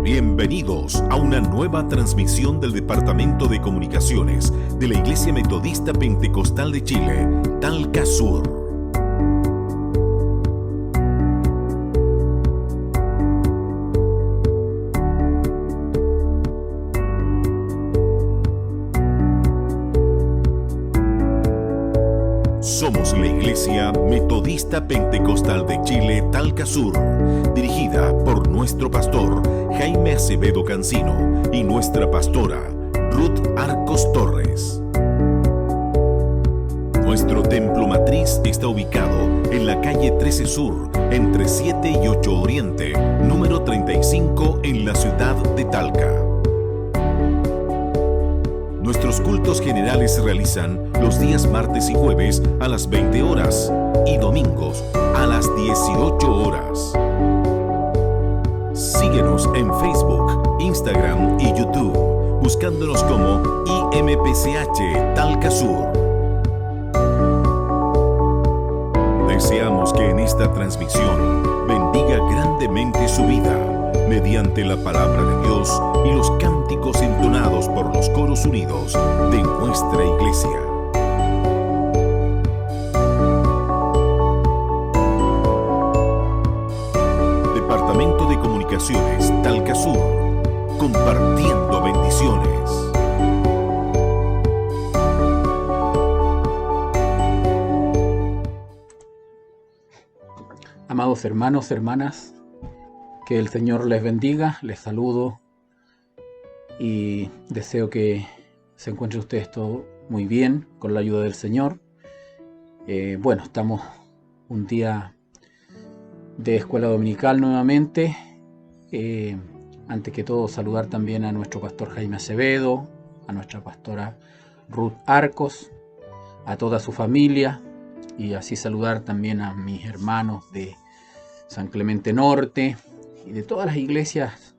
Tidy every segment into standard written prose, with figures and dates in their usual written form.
Bienvenidos a una nueva transmisión del Departamento de Comunicaciones de la Iglesia Metodista Pentecostal de Chile, Talca Sur. Somos la Iglesia Metodista Pentecostal de Chile, Talca Sur, dirigida por nuestro pastor Jaime Acevedo Cancino y nuestra pastora Ruth Arcos Torres. Nuestro templo matriz está ubicado en la calle 13 Sur, entre 7 y 8 Oriente, número 35 en la ciudad de Talca. Nuestros cultos generales se realizan los días martes y jueves a las 20 horas y domingos a las 18 horas. Síguenos en Facebook, Instagram y YouTube, buscándonos como IMPCH Talca Sur. Deseamos que en esta transmisión bendiga grandemente su vida mediante la palabra de Dios y los cánticos entonados por los coros unidos de nuestra iglesia. Departamento de Comunicaciones Talca Sur, compartiendo bendiciones. Amados hermanos, hermanas, que el Señor les bendiga, les saludo y deseo que se encuentren ustedes todos muy bien con la ayuda del Señor. Estamos un día de escuela dominical nuevamente. Antes que todo, saludar también a nuestro pastor Jaime Acevedo, a nuestra pastora Ruth Arcos, a toda su familia, y así saludar también a mis hermanos de San Clemente Norte y de todas las iglesias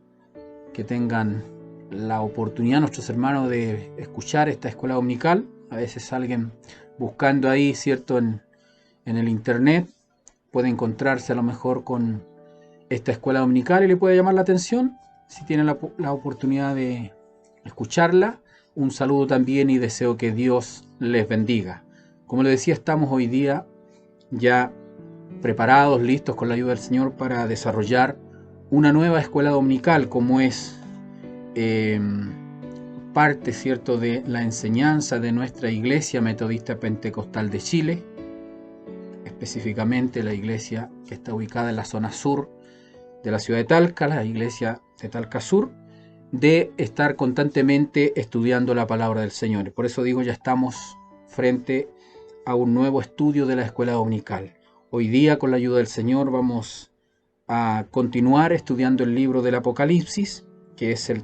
que tengan la oportunidad, nuestros hermanos, de escuchar esta escuela dominical. A veces alguien buscando ahí, ¿cierto?, en el internet, puede encontrarse a lo mejor con esta escuela dominical y le puede llamar la atención. Si tiene la oportunidad de escucharla, un saludo también y deseo que Dios les bendiga. Como les decía, estamos hoy día ya preparados, listos con la ayuda del Señor para desarrollar una nueva escuela dominical, como es parte, ¿cierto?, de la enseñanza de nuestra Iglesia Metodista Pentecostal de Chile, específicamente la iglesia que está ubicada en la zona sur de la ciudad de Talca, la iglesia de Talca Sur, de estar constantemente estudiando la palabra del Señor. Por eso digo, ya estamos frente a un nuevo estudio de la escuela dominical. Hoy día, con la ayuda del Señor, vamos a continuar estudiando el libro del Apocalipsis, que es el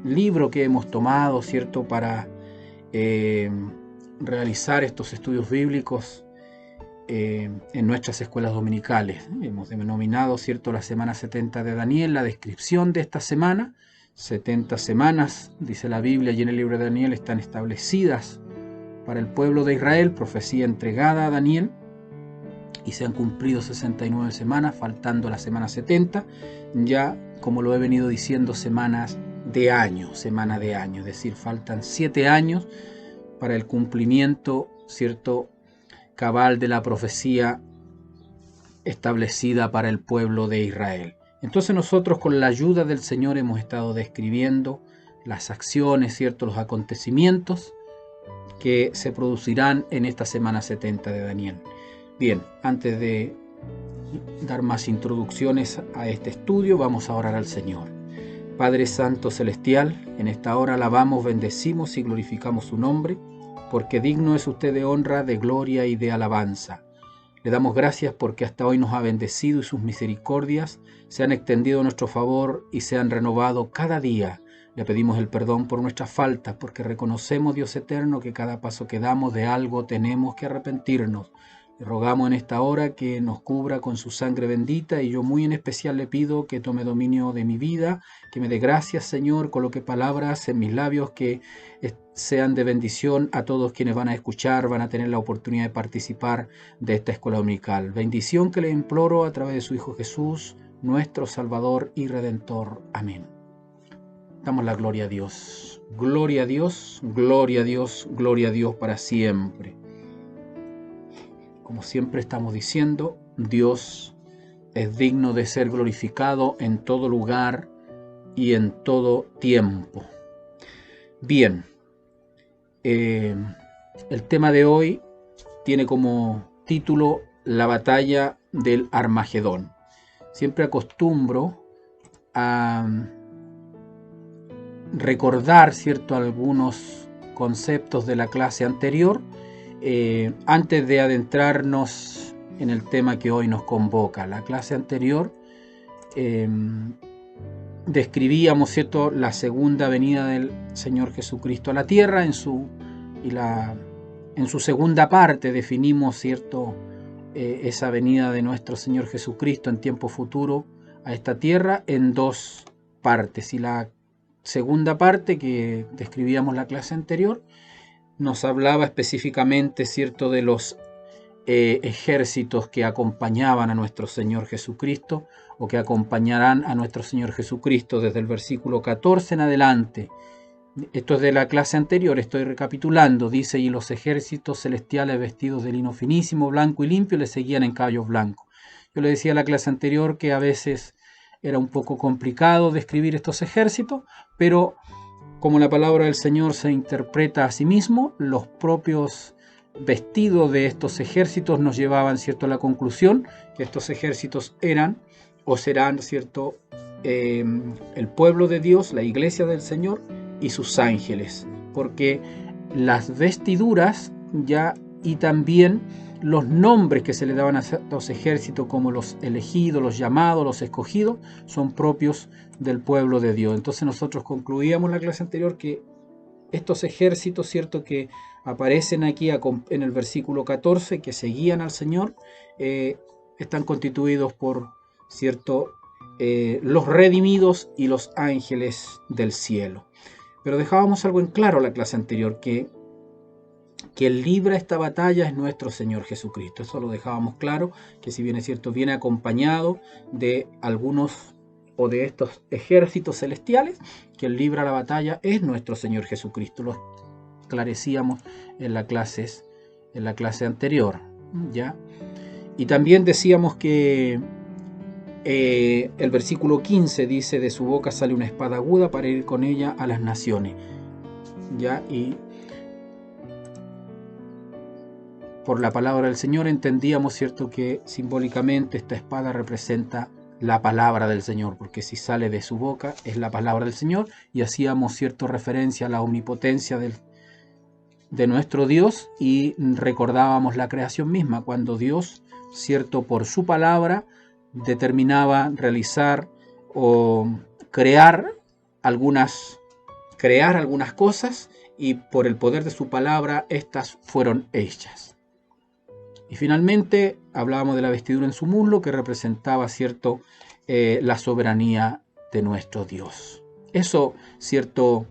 libro que hemos tomado, ¿cierto?, para realizar estos estudios bíblicos en nuestras escuelas dominicales. Hemos denominado, ¿cierto?, la semana 70 de Daniel, la descripción de esta semana. 70 semanas, dice la Biblia, y en el libro de Daniel están establecidas para el pueblo de Israel, profecía entregada a Daniel, y se han cumplido 69 semanas, faltando la semana 70, ya, como lo he venido diciendo, semana de año, es decir, faltan 7 años para el cumplimiento, ¿cierto?, cabal de la profecía establecida para el pueblo de Israel. Entonces nosotros, con la ayuda del Señor, hemos estado describiendo las acciones, ¿cierto?, los acontecimientos que se producirán en esta semana 70 de Daniel. Bien, antes de dar más introducciones a este estudio, vamos a orar al Señor. Padre Santo Celestial, en esta hora alabamos, bendecimos y glorificamos su nombre, porque digno es usted de honra, de gloria y de alabanza. Le damos gracias porque hasta hoy nos ha bendecido y sus misericordias se han extendido a nuestro favor y se han renovado cada día. Le pedimos el perdón por nuestras faltas, porque reconocemos, Dios eterno, que cada paso que damos de algo tenemos que arrepentirnos. Le rogamos en esta hora que nos cubra con su sangre bendita, y yo muy en especial le pido que tome dominio de mi vida, que me dé gracias, Señor, coloque palabras en mis labios que sean de bendición a todos quienes van a escuchar, van a tener la oportunidad de participar de esta escuela dominical. Bendición que le imploro a través de su Hijo Jesús, nuestro Salvador y Redentor. Amén. Damos la gloria a Dios. Gloria a Dios, gloria a Dios, gloria a Dios para siempre. Como siempre estamos diciendo, Dios es digno de ser glorificado en todo lugar y en todo tiempo. Bien, el tema de hoy tiene como título la batalla del Armagedón. Siempre acostumbro a recordar, ¿cierto?, algunos conceptos de la clase anterior antes de adentrarnos en el tema que hoy nos convoca. La clase anterior describíamos, ¿cierto?, la segunda venida del Señor Jesucristo a la tierra. En su segunda parte definimos, ¿cierto?, esa venida de nuestro Señor Jesucristo en tiempo futuro a esta tierra en dos partes. Y la segunda parte que describíamos la clase anterior nos hablaba específicamente, ¿cierto?, de los ejércitos que acompañaban a nuestro Señor Jesucristo o que acompañarán a nuestro Señor Jesucristo desde el versículo 14 en adelante. Esto es de la clase anterior, estoy recapitulando. Dice: y los ejércitos celestiales vestidos de lino finísimo, blanco y limpio, le seguían en caballos blancos. Yo le decía a la clase anterior que a veces era un poco complicado describir estos ejércitos, pero como la palabra del Señor se interpreta a sí mismo, los propios vestidos de estos ejércitos nos llevaban, ¿cierto?, a la conclusión que estos ejércitos eran o serán, ¿cierto?, el pueblo de Dios, la iglesia del Señor y sus ángeles, porque las vestiduras ya y también los nombres que se le daban a los ejércitos, como los elegidos, los llamados, los escogidos, son propios del pueblo de Dios. Entonces nosotros concluíamos la clase anterior que estos ejércitos, ¿cierto?, que aparecen aquí en el versículo 14, que seguían al Señor, están constituidos por, ¿cierto?, los redimidos y los ángeles del cielo. Pero dejábamos algo en claro la clase anterior, que quien libra esta batalla es nuestro Señor Jesucristo. Eso lo dejábamos claro, que si bien es cierto, viene acompañado de algunos o de estos ejércitos celestiales, quien libra la batalla es nuestro Señor Jesucristo. Lo esclarecíamos en la clase anterior, ¿ya? Y también decíamos que el versículo 15 dice: de su boca sale una espada aguda para ir con ella a las naciones, ¿ya? Y por la palabra del Señor entendíamos, ¿cierto?, que simbólicamente esta espada representa la palabra del Señor, porque si sale de su boca es la palabra del Señor, y hacíamos, ¿cierto?, referencia a la omnipotencia de nuestro Dios, y recordábamos la creación misma, cuando Dios, ¿cierto?, por su palabra determinaba realizar o crear algunas cosas, y por el poder de su palabra estas fueron hechas. Y finalmente hablábamos de la vestidura en su muslo, que representaba, ¿cierto?, la soberanía de nuestro Dios. Eso, ¿cierto?,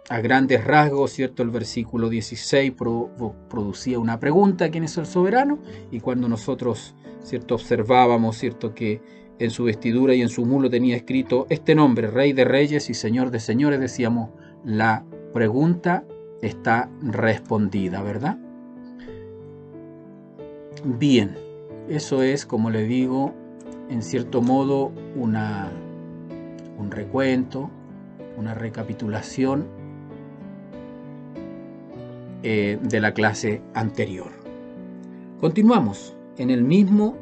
a grandes rasgos, ¿cierto?, el versículo 16 producía una pregunta: ¿quién es el soberano? Y cuando nosotros, ¿cierto?, observábamos, ¿cierto?, que en su vestidura y en su muslo tenía escrito este nombre: Rey de Reyes y Señor de Señores, decíamos, la pregunta está respondida, ¿verdad? Bien, eso es, como le digo, en cierto modo un recuento, una recapitulación de la clase anterior. Continuamos en el mismo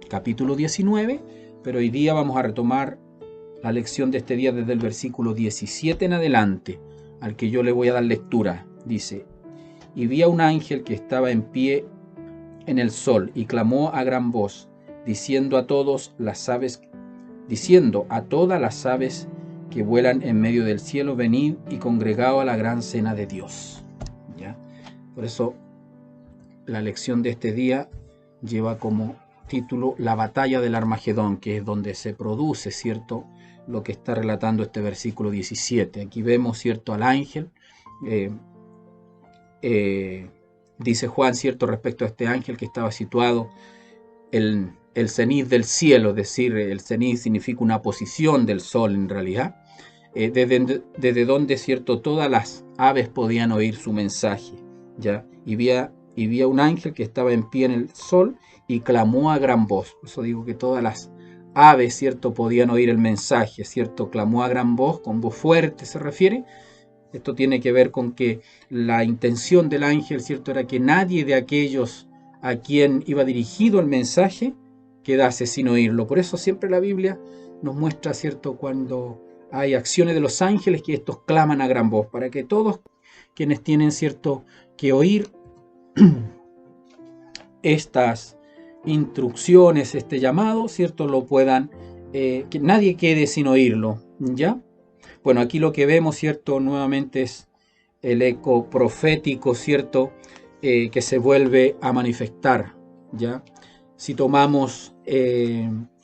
capítulo 19, pero hoy día vamos a retomar la lección de este día desde el versículo 17 en adelante, al que yo le voy a dar lectura. Dice: y vi a un ángel que estaba en pie en el sol y clamó a gran voz, diciendo a todas las aves que vuelan en medio del cielo: venid y congregaos a la gran cena de Dios. ¿Ya? Por eso la lección de este día lleva como título la batalla del Armagedón, que es donde se produce, ¿cierto?, lo que está relatando este versículo 17. Aquí vemos, ¿cierto?, al ángel. Dice Juan, ¿cierto?, respecto a este ángel, que estaba situado en el cenit del cielo, es decir, el cenit significa una posición del sol en realidad, desde donde, cierto, todas las aves podían oír su mensaje, ¿ya? Y vi a un ángel que estaba en pie en el sol y clamó a gran voz. Por eso digo que todas las aves, cierto, podían oír el mensaje, cierto, clamó a gran voz, con voz fuerte se refiere. Esto tiene que ver con que la intención del ángel, cierto, era que nadie de aquellos a quien iba dirigido el mensaje quedase sin oírlo. Por eso siempre la Biblia nos muestra, cierto, cuando hay acciones de los ángeles, que estos claman a gran voz, para que todos quienes tienen, cierto, que oír estas instrucciones, este llamado, cierto, lo puedan, que nadie quede sin oírlo, ¿ya? Bueno, aquí lo que vemos, cierto, nuevamente es el eco profético, cierto, que se vuelve a manifestar, ¿ya? Si tomamos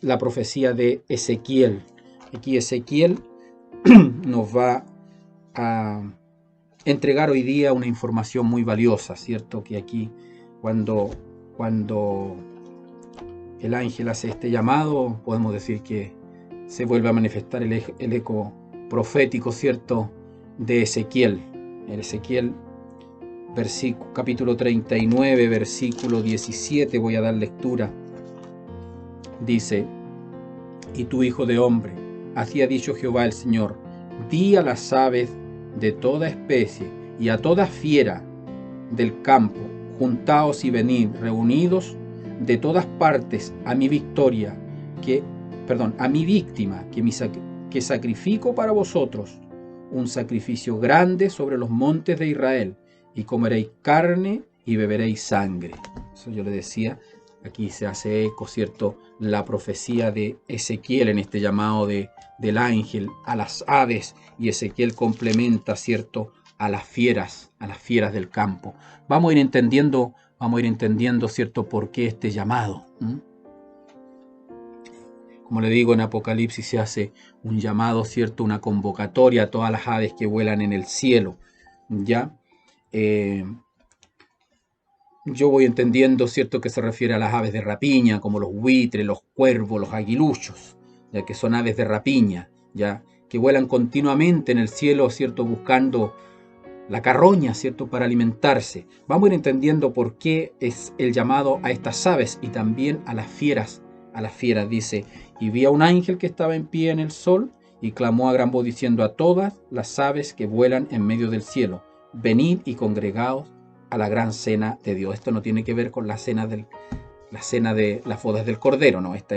la profecía de Ezequiel, aquí Ezequiel nos va a entregar hoy día una información muy valiosa, ¿cierto? Que aquí cuando el ángel hace este llamado, podemos decir que se vuelve a manifestar el eco profético, ¿cierto? De Ezequiel. En Ezequiel, capítulo 39, versículo 17, voy a dar lectura. Dice: y tú, hijo de hombre, así ha dicho Jehová el Señor, di a las aves de toda especie y a toda fiera del campo, juntaos y venid, reunidos de todas partes a mi víctima, que sacrifico para vosotros un sacrificio grande sobre los montes de Israel, y comeréis carne y beberéis sangre. Eso yo le decía, aquí se hace eco, ¿cierto?, la profecía de Ezequiel en este llamado del ángel a las aves, y Ezequiel complementa, ¿cierto?, a las fieras del campo. Vamos a ir entendiendo, ¿cierto?, por qué este llamado. Como le digo, en Apocalipsis se hace un llamado, ¿cierto?, una convocatoria a todas las aves que vuelan en el cielo, ¿ya? Yo voy entendiendo, ¿cierto?, que se refiere a las aves de rapiña, como los buitres, los cuervos, los aguiluchos, ya que son aves de rapiña, ya que vuelan continuamente en el cielo, ¿cierto?, buscando la carroña, ¿cierto?, para alimentarse. Vamos a ir entendiendo por qué es el llamado a estas aves y también a las fieras. Dice: y vi a un ángel que estaba en pie en el sol y clamó a gran voz diciendo a todas las aves que vuelan en medio del cielo: venid y congregaos a la gran cena de Dios. Esto no tiene que ver con la cena de las bodas del Cordero, no, esta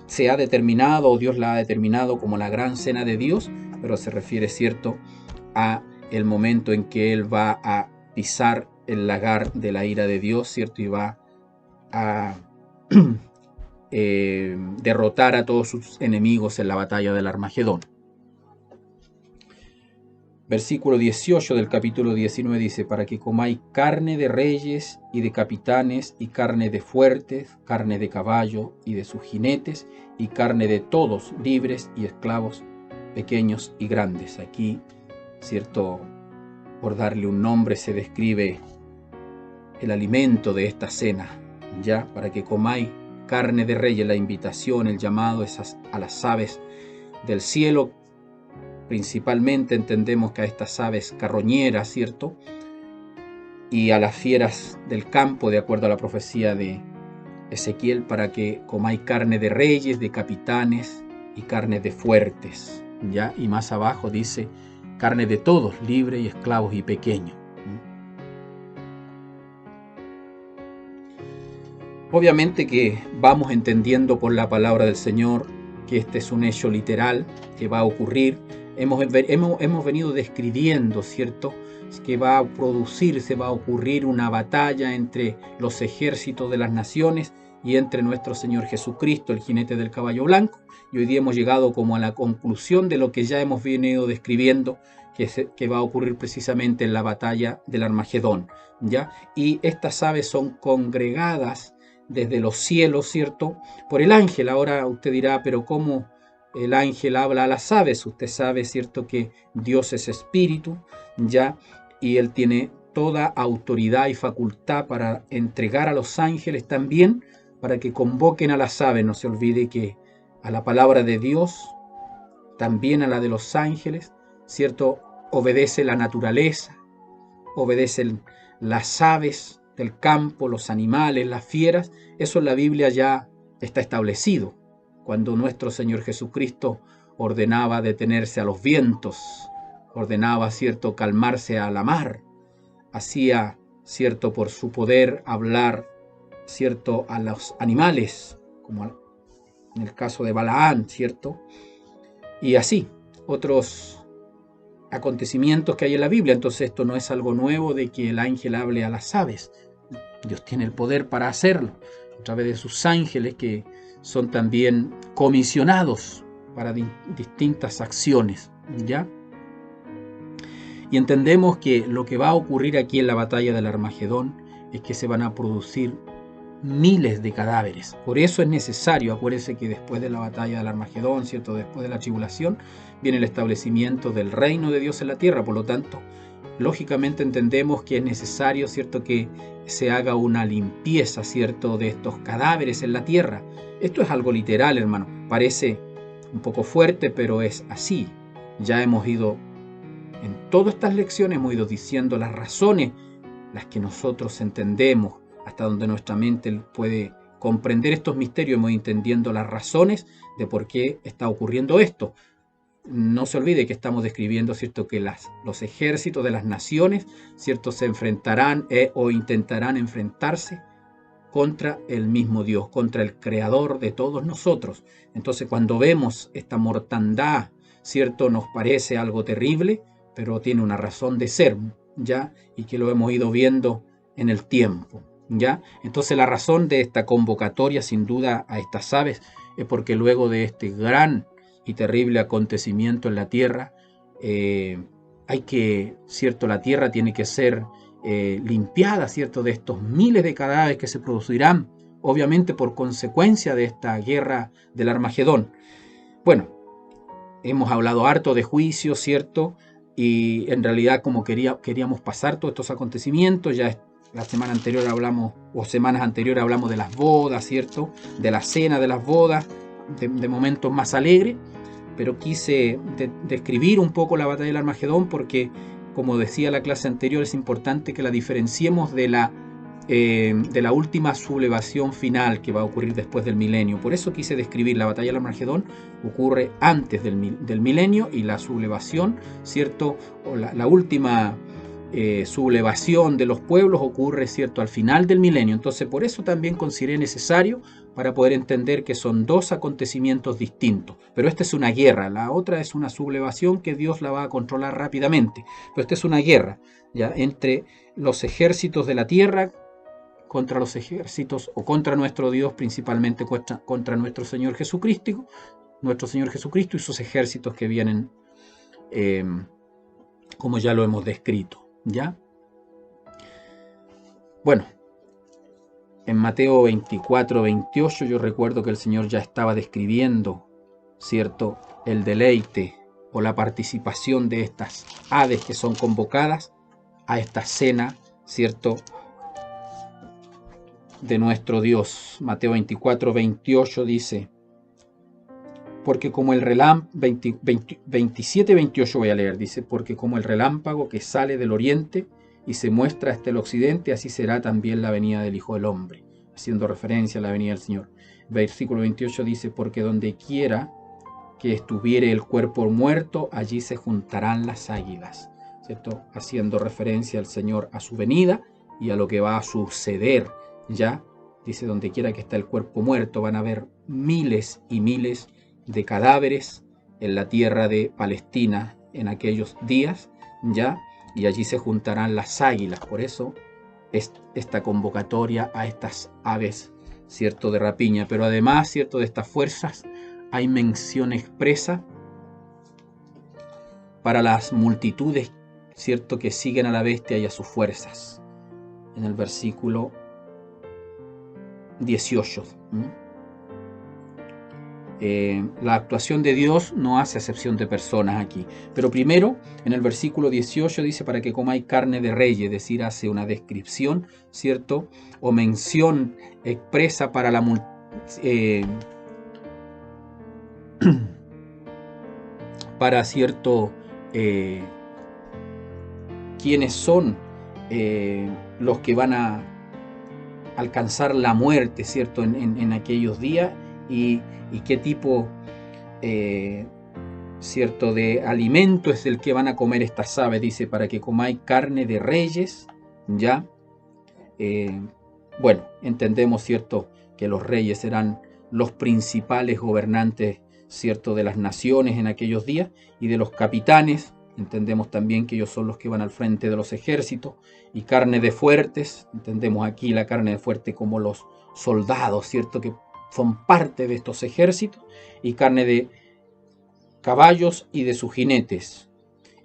se ha determinado, o Dios la ha determinado como la gran cena de Dios, pero se refiere, ¿cierto?, a el momento en que Él va a pisar el lagar de la ira de Dios, ¿cierto?, y va a derrotar a todos sus enemigos en la batalla del Armagedón. Versículo 18 del capítulo 19 dice: para que comáis carne de reyes y de capitanes, y carne de fuertes, carne de caballo y de sus jinetes, y carne de todos, libres y esclavos, pequeños y grandes. Aquí, ¿cierto?, por darle un nombre, se describe el alimento de esta cena, ya, para que comáis carne de reyes. La invitación, el llamado es a las aves del cielo. Principalmente entendemos que a estas aves carroñeras, ¿cierto?, y a las fieras del campo, de acuerdo a la profecía de Ezequiel, para que comáis carne de reyes, de capitanes y carne de fuertes, ¿ya? Y más abajo dice: carne de todos, libres y esclavos y pequeños. Obviamente que vamos entendiendo por la palabra del Señor que este es un hecho literal que va a ocurrir. Hemos venido describiendo, ¿cierto?, que va a ocurrir una batalla entre los ejércitos de las naciones y entre nuestro Señor Jesucristo, el jinete del caballo blanco. Y hoy día hemos llegado como a la conclusión de lo que ya hemos venido describiendo, que va a ocurrir precisamente en la batalla del Armagedón, ¿ya? Y estas aves son congregadas desde los cielos, ¿cierto?, por el ángel. Ahora usted dirá: pero ¿cómo el ángel habla a las aves? Usted sabe, ¿cierto?, que Dios es espíritu, ¿ya?, y Él tiene toda autoridad y facultad para entregar a los ángeles también para que convoquen a las aves. No se olvide que a la palabra de Dios, también a la de los ángeles, ¿cierto?, obedece la naturaleza, obedecen las aves del campo, los animales, las fieras. Eso en la Biblia ya está establecido. Cuando nuestro Señor Jesucristo ordenaba detenerse a los vientos, ordenaba, ¿cierto?, calmarse a la mar, hacía, ¿cierto?, por su poder hablar, ¿cierto?, a los animales, como en el caso de Balaán, ¿cierto? Y así, otros acontecimientos que hay en la Biblia. Entonces esto no es algo nuevo de que el ángel hable a las aves. Dios tiene el poder para hacerlo a través de sus ángeles, que son también comisionados para distintas acciones, ¿ya? Y entendemos que lo que va a ocurrir aquí en la batalla del Armagedón es que se van a producir miles de cadáveres. Por eso es necesario, acuérdense que después de la batalla del Armagedón, ¿cierto?, después de la tribulación, viene el establecimiento del reino de Dios en la tierra. Por lo tanto, lógicamente entendemos que es necesario, ¿cierto?, que se haga una limpieza, ¿cierto?, de estos cadáveres en la tierra. Esto es algo literal, hermano. Parece un poco fuerte, pero es así. Ya hemos ido, en todas estas lecciones, hemos ido diciendo las razones, las que nosotros entendemos, hasta donde nuestra mente puede comprender estos misterios, hemos entendiendo las razones de por qué está ocurriendo esto. No se olvide que estamos describiendo, ¿cierto?, que los ejércitos de las naciones, ¿cierto?, se enfrentarán o intentarán enfrentarse contra el mismo Dios, contra el creador de todos nosotros. Entonces, cuando vemos esta mortandad, ¿cierto?, nos parece algo terrible, pero tiene una razón de ser, ¿ya? Y que lo hemos ido viendo en el tiempo, ¿ya? Entonces, la razón de esta convocatoria, sin duda, a estas aves, es porque luego de este gran y terrible acontecimiento en la tierra, ¿cierto?, la tierra tiene que ser limpiada, ¿cierto?, de estos miles de cadáveres que se producirán, obviamente por consecuencia de esta guerra del Armagedón. Bueno, hemos hablado harto de juicio, ¿cierto?, y en realidad como queríamos pasar todos estos acontecimientos. Ya la semana anterior hablamos, o semanas anteriores hablamos de las bodas, ¿cierto?, de la cena de las bodas, de momentos más alegres, pero quise describir un poco la batalla del Armagedón porque, como decía la clase anterior, es importante que la diferenciemos de la última sublevación final que va a ocurrir después del milenio. Por eso quise describir la batalla del Armagedón, ocurre antes del milenio, y la sublevación, ¿cierto?, o la última sublevación de los pueblos ocurre, ¿cierto?, al final del milenio. Entonces, por eso también consideré necesario para poder entender que son dos acontecimientos distintos. Pero esta es una guerra, la otra es una sublevación que Dios la va a controlar rápidamente. Pero esta es una guerra, ¿ya?, entre los ejércitos de la tierra contra los ejércitos, o contra nuestro Dios, principalmente contra nuestro Señor Jesucristo y sus ejércitos que vienen, como ya lo hemos descrito, ¿ya? Bueno, en Mateo 24, 28, yo recuerdo que el Señor ya estaba describiendo, ¿cierto?, el deleite o la participación de estas aves que son convocadas a esta cena, ¿cierto?, de nuestro Dios. Mateo 24, 28 dice: porque como el relámpago, 27, 28 voy a leer, dice: porque como el relámpago que sale del oriente y se muestra hasta el occidente, así será también la venida del Hijo del Hombre, haciendo referencia a la venida del Señor. Versículo 28 dice: porque donde quiera que estuviere el cuerpo muerto, allí se juntarán las águilas, ¿cierto?, haciendo referencia al Señor, a su venida y a lo que va a suceder. Ya dice: donde quiera que está el cuerpo muerto, van a haber miles y miles de cadáveres en la tierra de Palestina en aquellos días, ya, y allí se juntarán las águilas. Por eso es esta convocatoria a estas aves, ¿cierto?, de rapiña. Pero además, ¿cierto?, de estas fuerzas hay mención expresa para las multitudes, ¿cierto?, que siguen a la bestia y a sus fuerzas. En el versículo 18. la actuación de Dios no hace acepción de personas aquí. Pero primero, en el versículo 18 dice, para que comáis carne de reyes, es decir, hace una descripción, ¿cierto? O mención expresa para la para cierto quiénes son los que van a alcanzar la muerte, ¿cierto? En aquellos días y qué tipo cierto de alimento es el que van a comer estas aves. Dice, para que comáis carne de reyes, ¿ya? Bueno, entendemos, ¿cierto?, que los reyes serán los principales gobernantes, ¿cierto?, de las naciones en aquellos días, y de los capitanes. Entendemos también que ellos son los que van al frente de los ejércitos. Y carne de fuertes, entendemos aquí la carne de fuerte como los soldados, ¿cierto?, que son parte de estos ejércitos. Y carne de caballos y de sus jinetes.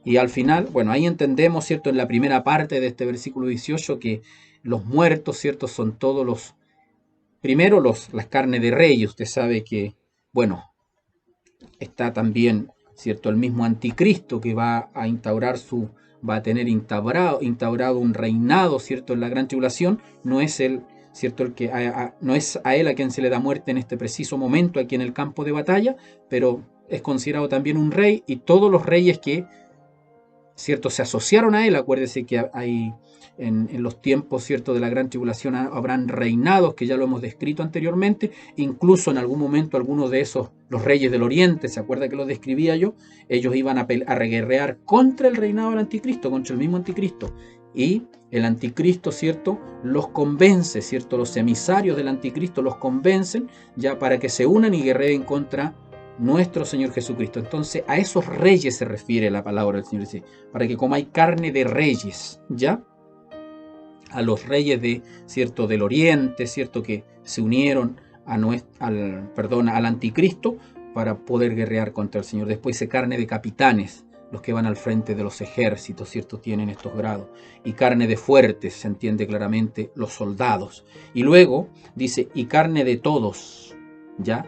Y al final, bueno, ahí entendemos, ¿cierto?, en la primera parte de este versículo 18 que los muertos, ¿cierto?, son todos los, primero las carnes de reyes. Usted sabe que, bueno, está también, ¿cierto?, el mismo anticristo que va a tener instaurado un reinado, ¿cierto?, en la gran tribulación. No es él, ¿cierto?, no es a él a quien se le da muerte en este preciso momento aquí en el campo de batalla, pero es considerado también un rey, y todos los reyes que, ¿cierto?, se asociaron a él. Acuérdese que hay en los tiempos, ¿cierto?, de la gran tribulación habrán reinados, que ya lo hemos descrito anteriormente. Incluso en algún momento algunos de esos, los reyes del oriente, ¿se acuerda que lo describía yo? Ellos iban a guerrear contra el reinado del anticristo, contra el mismo anticristo. Y el anticristo, ¿cierto?, los convence, ¿cierto?, los emisarios del anticristo los convencen ya para que se unan y guerreen contra nuestro Señor Jesucristo. Entonces a esos reyes se refiere la palabra del Señor, dice, para que comáis carne de reyes, ¿ya? A los reyes ¿cierto?, del oriente, ¿cierto?, que se unieron al anticristo para poder guerrear contra el Señor. Después dice carne de capitanes, los que van al frente de los ejércitos, ¿cierto?, tienen estos grados. Y carne de fuertes, se entiende claramente, los soldados. Y luego dice, y carne de todos, ¿ya?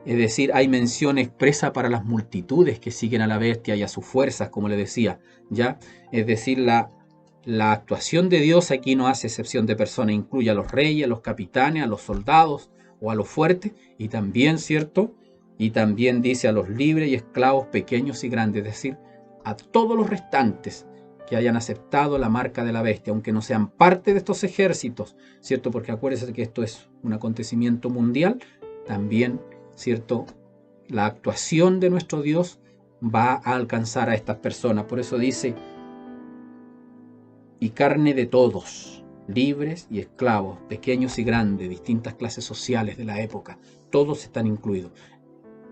Es decir, hay mención expresa para las multitudes que siguen a la bestia y a sus fuerzas, como le decía, ¿ya? Es decir, la actuación de Dios aquí no hace excepción de personas, incluye a los reyes, a los capitanes, a los soldados o a los fuertes, y también, ¿cierto?, y también dice a los libres y esclavos pequeños y grandes, es decir, a todos los restantes que hayan aceptado la marca de la bestia, aunque no sean parte de estos ejércitos, ¿cierto? Porque acuérdense que esto es un acontecimiento mundial. También, ¿cierto?, la actuación de nuestro Dios va a alcanzar a estas personas. Por eso dice, y carne de todos, libres y esclavos, pequeños y grandes, distintas clases sociales de la época, todos están incluidos.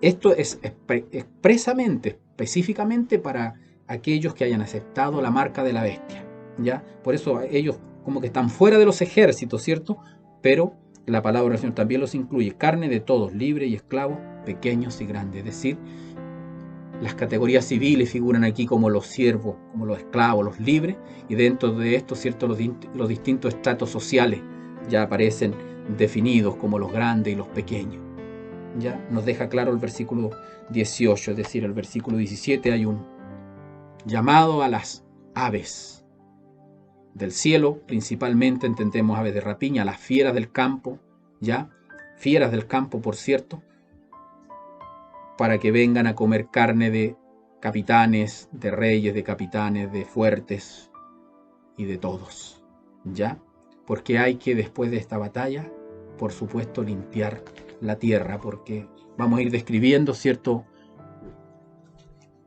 Esto es expresamente, específicamente para aquellos que hayan aceptado la marca de la bestia, ¿ya? Por eso ellos como que están fuera de los ejércitos, ¿cierto? Pero la palabra del Señor también los incluye, carne de todos, libres y esclavos, pequeños y grandes. Es decir, las categorías civiles figuran aquí como los siervos, como los esclavos, los libres, y dentro de esto, ¿cierto?, los distintos estratos sociales ya aparecen definidos como los grandes y los pequeños. Ya nos deja claro el versículo 18, es decir, el versículo 17 hay un llamado a las aves del cielo, principalmente entendemos aves de rapiña, las fieras del campo, ya, fieras del campo, por cierto, para que vengan a comer carne de capitanes, de reyes, de capitanes, de fuertes y de todos, ya, porque hay que, después de esta batalla, por supuesto, limpiar la tierra, porque vamos a ir describiendo, ¿cierto?,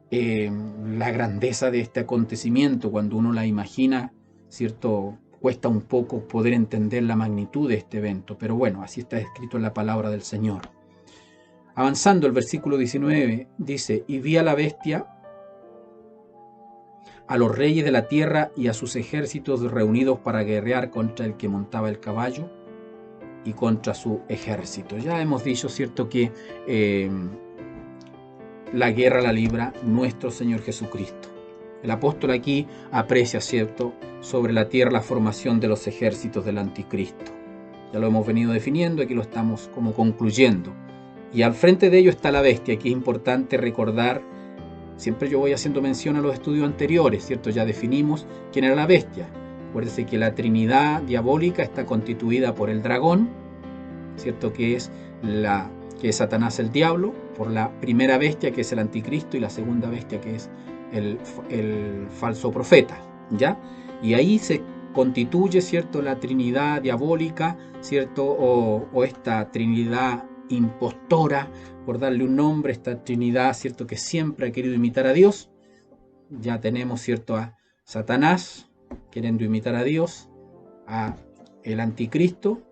la grandeza de este acontecimiento. Cuando uno la imagina, ¿cierto?, cuesta un poco poder entender la magnitud de este evento, pero bueno, así está escrito en la palabra del Señor. Avanzando, el versículo 19 dice, y vi a la bestia, a los reyes de la tierra y a sus ejércitos reunidos para guerrear contra el que montaba el caballo y contra su ejército. Ya hemos dicho, ¿cierto?, que la guerra la libra nuestro Señor Jesucristo. El apóstol aquí aprecia, ¿cierto?, sobre la tierra la formación de los ejércitos del anticristo. Ya lo hemos venido definiendo, aquí lo estamos como concluyendo. Y al frente de ello está la bestia. Aquí es importante recordar, siempre yo voy haciendo mención a los estudios anteriores, ¿cierto? Ya definimos quién era la bestia. Acuérdense que la Trinidad diabólica está constituida por el dragón, ¿cierto? Que es Satanás el diablo, por la primera bestia que es el anticristo y la segunda bestia que es el falso profeta, ¿ya? Y ahí se constituye, ¿cierto?, la Trinidad diabólica, ¿cierto? O esta Trinidad impostora, por darle un nombre, esta Trinidad, ¿cierto?, que siempre ha querido imitar a Dios. Ya tenemos, ¿cierto?, a Satanás queriendo imitar a Dios, a el anticristo,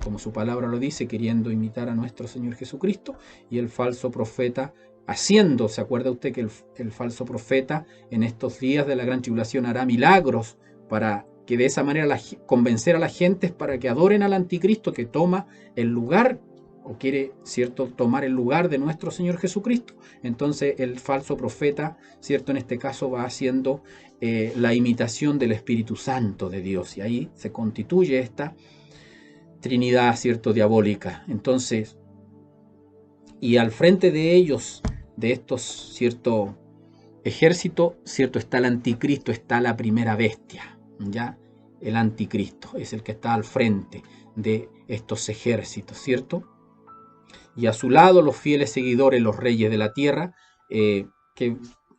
como su palabra lo dice, queriendo imitar a nuestro Señor Jesucristo, y el falso profeta haciendo, ¿se acuerda usted que el falso profeta en estos días de la gran tribulación hará milagros para que de esa manera convencer a las gentes para que adoren al anticristo que toma el lugar, o quiere, ¿cierto?, tomar el lugar de nuestro Señor Jesucristo? Entonces el falso profeta, ¿cierto?, en este caso va haciendo la imitación del Espíritu Santo de Dios, y ahí se constituye esta Trinidad, ¿cierto?, diabólica. Entonces, y al frente de ellos, de estos, ¿cierto?, ejército, ¿cierto?, está el anticristo, está la primera bestia, ¿ya? El anticristo es el que está al frente de estos ejércitos, ¿cierto? Y a su lado los fieles seguidores, los reyes de la tierra, que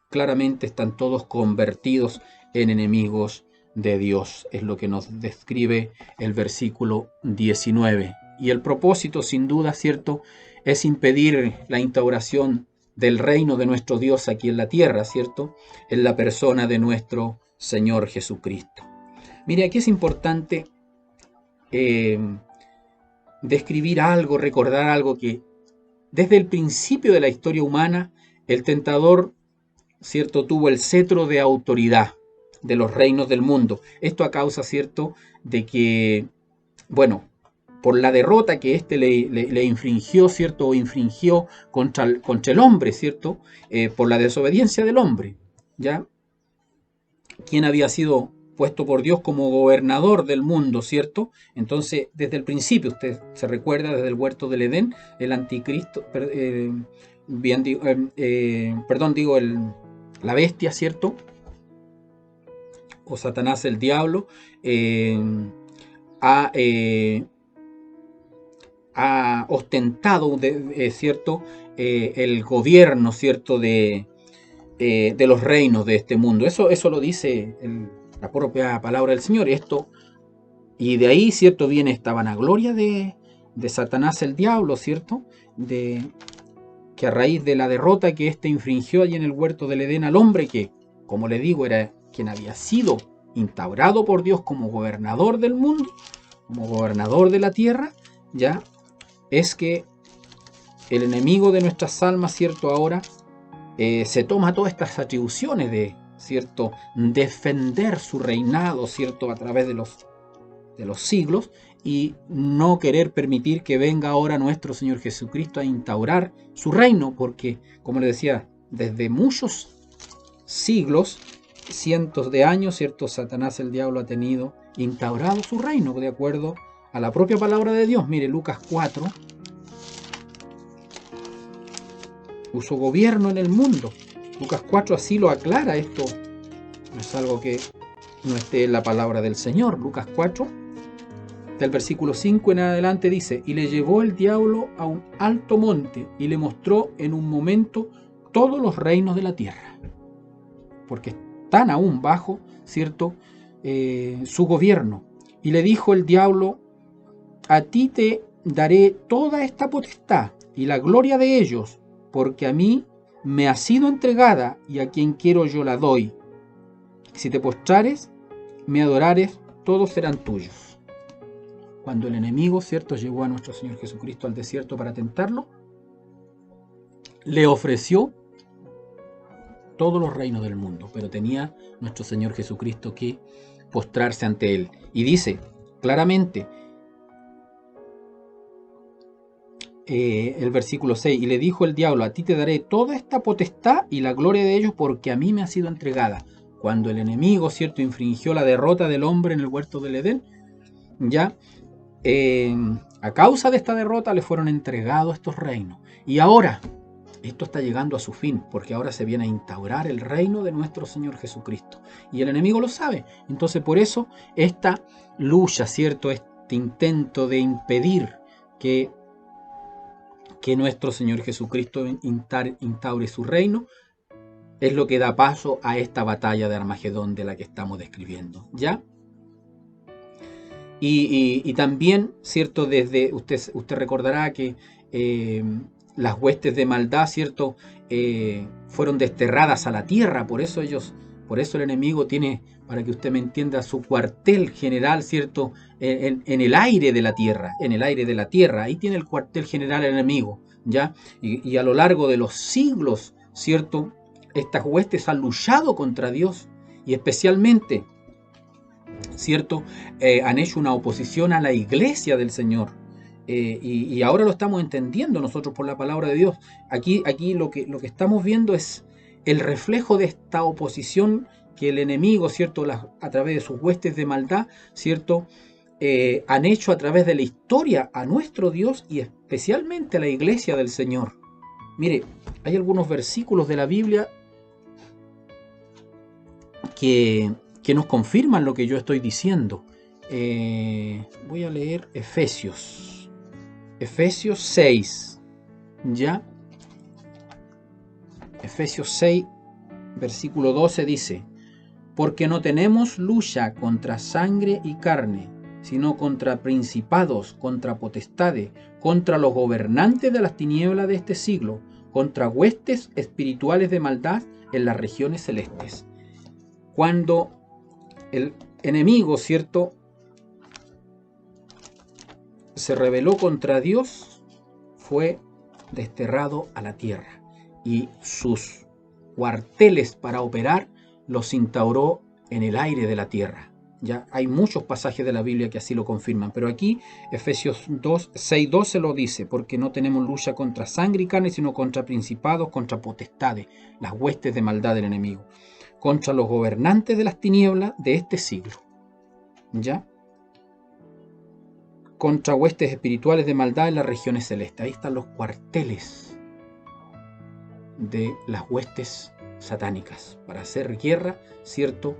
claramente están todos convertidos en enemigos de Dios. Es lo que nos describe el versículo 19. Y el propósito, sin duda, ¿cierto?, es impedir la instauración del reino de nuestro Dios aquí en la tierra, ¿cierto?, en la persona de nuestro Señor Jesucristo. Mire, aquí es importante describir algo, recordar algo, que desde el principio de la historia humana, el tentador, ¿cierto?, tuvo el cetro de autoridad de los reinos del mundo. Esto a causa, ¿cierto?, de que, bueno, por la derrota que éste le infringió, ¿cierto?, o infringió contra el hombre, ¿cierto?, por la desobediencia del hombre, ¿ya? Quien había sido puesto por Dios como gobernador del mundo, ¿cierto? Entonces, desde el principio, usted se recuerda, desde el huerto del Edén, el anticristo, la bestia, ¿cierto?, o Satanás el diablo, ha ostentado, ¿cierto?, el gobierno, ¿cierto?, de los reinos de este mundo. Eso lo dice la propia palabra del Señor. Y de ahí, ¿cierto?, viene esta vanagloria de Satanás el diablo, ¿cierto?, que a raíz de la derrota que éste infringió allí en el huerto del Edén al hombre, que, como le digo, era quien había sido instaurado por Dios como gobernador del mundo, como gobernador de la tierra, ya es que el enemigo de nuestras almas, ¿cierto?, ahora se toma todas estas atribuciones de, ¿cierto?, defender su reinado, ¿cierto?, a través de los siglos, y no querer permitir que venga ahora nuestro Señor Jesucristo a instaurar su reino, porque, como le decía, desde muchos siglos, cientos de años, ¿cierto?, Satanás el diablo ha tenido instaurado su reino, de acuerdo a la propia palabra de Dios. Mire, Lucas 4, su gobierno en el mundo. Lucas 4 así lo aclara. Esto no es algo que no esté en la palabra del Señor. Lucas 4, del versículo 5 en adelante, dice: y le llevó el diablo a un alto monte y le mostró en un momento todos los reinos de la tierra, porque están aún bajo, ¿cierto?, su gobierno. Y le dijo el diablo: a ti te daré toda esta potestad y la gloria de ellos, porque a mí me ha sido entregada, y a quien quiero yo la doy. Si te postrares, me adorares, todos serán tuyos. Cuando el enemigo, ¿cierto?, llegó a nuestro Señor Jesucristo al desierto para tentarlo, le ofreció todos los reinos del mundo, pero tenía nuestro Señor Jesucristo que postrarse ante él. Y dice claramente, el versículo 6, y le dijo el diablo: a ti te daré toda esta potestad y la gloria de ellos, porque a mí me ha sido entregada. Cuando el enemigo, ¿cierto?, infringió la derrota del hombre en el huerto del Edén, ya A causa de esta derrota le fueron entregados estos reinos. Y ahora, esto está llegando a su fin, porque ahora se viene a instaurar el reino de nuestro Señor Jesucristo. Y el enemigo lo sabe. Entonces por eso esta lucha, ¿cierto? Este intento de impedir que nuestro Señor Jesucristo instaure su reino, es lo que da paso a esta batalla de Armagedón de la que estamos describiendo, ¿ya? Y también, ¿cierto? Desde usted recordará que las huestes de maldad, ¿cierto? Fueron desterradas a la tierra, por eso el enemigo tiene, para que usted me entienda, su cuartel general, ¿cierto? En el aire de la tierra, ahí tiene el cuartel general el enemigo, ¿ya? Y a lo largo de los siglos, ¿cierto? Estas huestes han luchado contra Dios y especialmente, ¿cierto? Han hecho una oposición a la iglesia del Señor. Y ahora lo estamos entendiendo nosotros por la palabra de Dios. Aquí lo que estamos viendo es el reflejo de esta oposición que el enemigo, ¿cierto? A través de sus huestes de maldad, ¿cierto? Han hecho a través de la historia a nuestro Dios y especialmente a la iglesia del Señor. Mire, hay algunos versículos de la Biblia que nos confirman lo que yo estoy diciendo. Voy a leer Efesios 6, ¿ya? Efesios 6, versículo 12 dice: porque no tenemos lucha contra sangre y carne, sino contra principados, contra potestades, contra los gobernantes de las tinieblas de este siglo, contra huestes espirituales de maldad en las regiones celestes. Cuando el enemigo, ¿cierto?, se rebeló contra Dios, fue desterrado a la tierra y sus cuarteles para operar los instauró en el aire de la tierra. Ya hay muchos pasajes de la Biblia que así lo confirman, pero aquí Efesios 6:12 lo dice: porque no tenemos lucha contra sangre y carne, sino contra principados, contra potestades, las huestes de maldad del enemigo, contra los gobernantes de las tinieblas de este siglo, ¿ya? Contra huestes espirituales de maldad en las regiones celestes. Ahí están los cuarteles de las huestes satánicas para hacer guerra, ¿cierto?,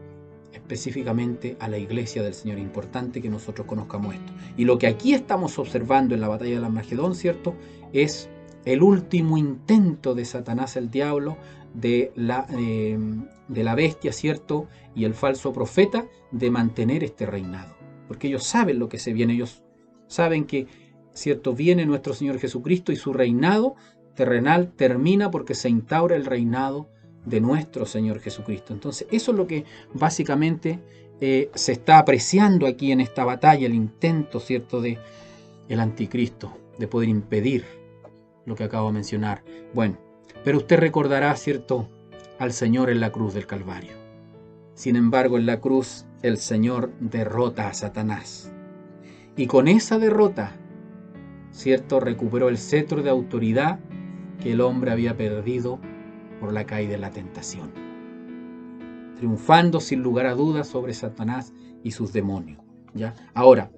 específicamente a la iglesia del Señor. Importante que nosotros conozcamos esto. Y lo que aquí estamos observando en la batalla de Armagedón, ¿cierto?, es el último intento de Satanás, el diablo, de la bestia, ¿cierto?, y el falso profeta, de mantener este reinado. Porque ellos saben lo que se viene, ellos saben que, ¿cierto?, viene nuestro Señor Jesucristo y su reinado terrenal termina porque se instaura el reinado de nuestro Señor Jesucristo. Entonces, eso es lo que básicamente se está apreciando aquí en esta batalla, el intento, ¿cierto?, de el anticristo de poder impedir lo que acabo de mencionar. Bueno, pero usted recordará, ¿cierto?, al Señor en la cruz del Calvario. Sin embargo, en la cruz el Señor derrota a Satanás. Y con esa derrota, ¿cierto?, recuperó el cetro de autoridad que el hombre había perdido por la caída en la tentación, triunfando sin lugar a dudas sobre Satanás y sus demonios, ¿ya? Ahora,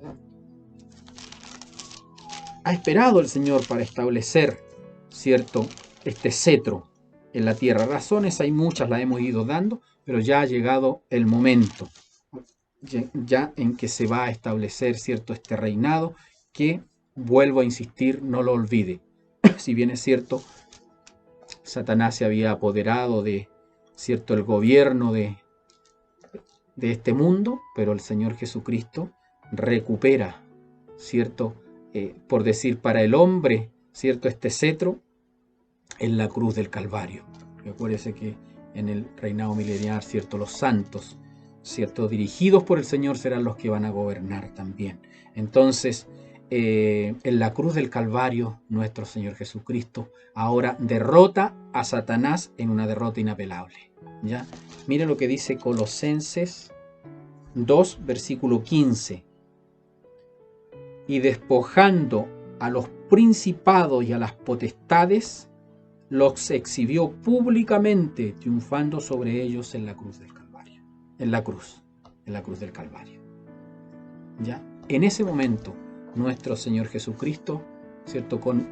ha esperado el Señor para establecer, ¿cierto?, este cetro en la tierra. Razones hay muchas, las hemos ido dando, pero ya ha llegado el momento ya en que se va a establecer, ¿cierto?, este reinado que, vuelvo a insistir, no lo olvide. Si bien es cierto, Satanás se había apoderado de, ¿cierto?, el gobierno de este mundo, pero el Señor Jesucristo recupera, ¿cierto?, por decir, para el hombre, ¿cierto?, este cetro en la cruz del Calvario. Recuérdese que en el reinado milenial, ¿cierto?, los santos, ¿cierto?, dirigidos por el Señor serán los que van a gobernar también. Entonces, en la cruz del Calvario, nuestro Señor Jesucristo ahora derrota a Satanás en una derrota inapelable, ¿ya? Mire lo que dice Colosenses 2, versículo 15. Y despojando a los principados y a las potestades, los exhibió públicamente, triunfando sobre ellos en la cruz del Calvario. En la cruz del Calvario, ¿ya? En ese momento nuestro Señor Jesucristo, ¿cierto? Con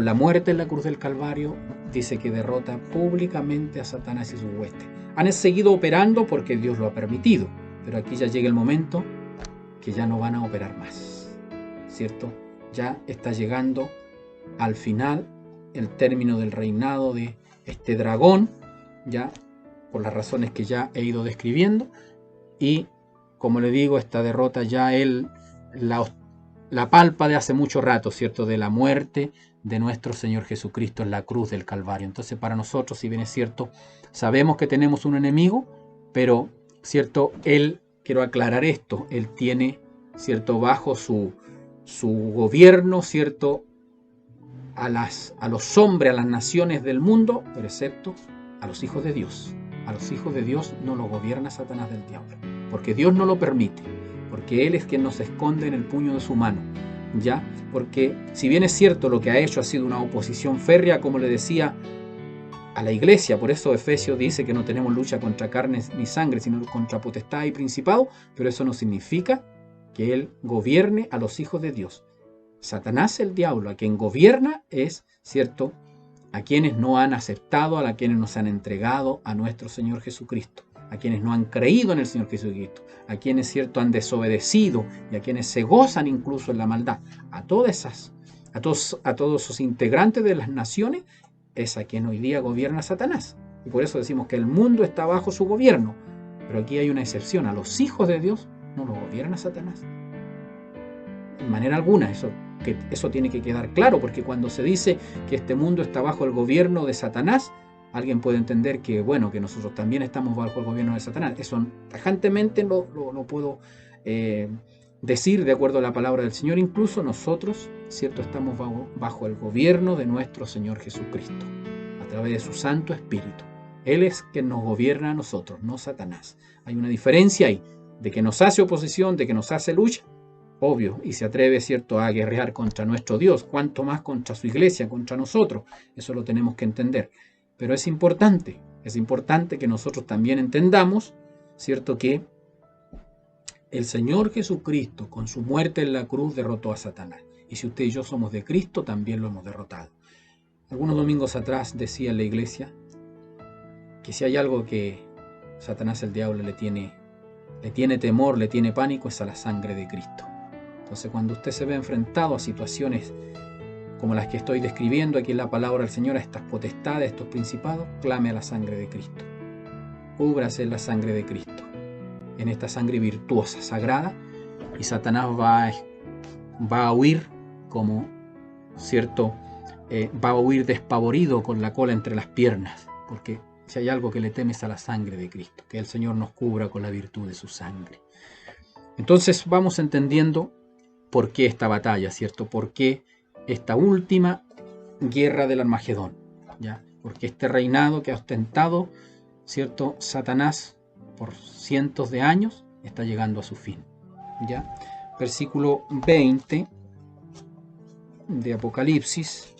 la muerte en la cruz del Calvario, dice que derrota públicamente a Satanás y sus huestes. Han seguido operando porque Dios lo ha permitido, pero aquí ya llega el momento que ya no van a operar más, ¿cierto? Ya está llegando al final el término del reinado de este dragón, ya por las razones que ya he ido describiendo, y como le digo, esta derrota ya él la palpa de hace mucho rato, ¿cierto? De la muerte de nuestro Señor Jesucristo en la cruz del Calvario. Entonces para nosotros, si bien es cierto, sabemos que tenemos un enemigo, pero, ¿cierto? Él, quiero aclarar esto, él tiene, ¿cierto? Bajo su gobierno, ¿cierto? A los hombres, a las naciones del mundo, pero excepto a los hijos de Dios. A los hijos de Dios no los gobierna Satanás del diablo, porque Dios no lo permite, porque Él es quien nos esconde en el puño de su mano, ¿ya? Porque si bien es cierto, lo que ha hecho ha sido una oposición férrea, como le decía, a la iglesia. Por eso Efesios dice que no tenemos lucha contra carne ni sangre, sino contra potestad y principado, pero eso no significa que Él gobierne a los hijos de Dios. Satanás, el diablo, a quien gobierna es, ¿cierto?, a quienes no han aceptado, a quienes nos han entregado a nuestro Señor Jesucristo, a quienes no han creído en el Señor Jesucristo, a quienes, ¿cierto?, han desobedecido y a quienes se gozan incluso en la maldad. A todos esos integrantes de las naciones es a quien hoy día gobierna Satanás. Y por eso decimos que el mundo está bajo su gobierno. Pero aquí hay una excepción. A los hijos de Dios no los gobierna Satanás. De manera alguna, eso tiene que quedar claro, porque cuando se dice que este mundo está bajo el gobierno de Satanás, alguien puede entender que, bueno, que nosotros también estamos bajo el gobierno de Satanás. Eso tajantemente lo puedo decir de acuerdo a la palabra del Señor. Incluso nosotros, ¿cierto?, estamos bajo el gobierno de nuestro Señor Jesucristo, a través de su Santo Espíritu. Él es quien nos gobierna a nosotros, no Satanás. Hay una diferencia ahí, de que nos hace oposición, de que nos hace lucha, obvio, y se atreve, ¿cierto?, a guerrear contra nuestro Dios, cuanto más contra su iglesia, contra nosotros. Eso lo tenemos que entender. Pero es importante que nosotros también entendamos, ¿cierto?, que el Señor Jesucristo, con su muerte en la cruz, derrotó a Satanás. Y si usted y yo somos de Cristo, también lo hemos derrotado. Algunos domingos atrás decía en la iglesia que si hay algo que Satanás, el diablo, le tiene temor, le tiene pánico, es a la sangre de Cristo. Entonces, cuando usted se ve enfrentado a situaciones como las que estoy describiendo aquí en la palabra del Señor, a estas potestades, a estos principados, clame a la sangre de Cristo. Cúbrase en la sangre de Cristo, en esta sangre virtuosa, sagrada, y Satanás va a huir como, ¿cierto?, va a huir despavorido con la cola entre las piernas, porque si hay algo que le teme es a la sangre de Cristo, que el Señor nos cubra con la virtud de su sangre. Entonces vamos entendiendo por qué esta batalla, ¿cierto?, por qué esta última guerra del Armagedón, ¿ya? Porque este reinado que ha ostentado, ¿cierto?, Satanás por cientos de años está llegando a su fin, ¿ya? Versículo 20 de Apocalipsis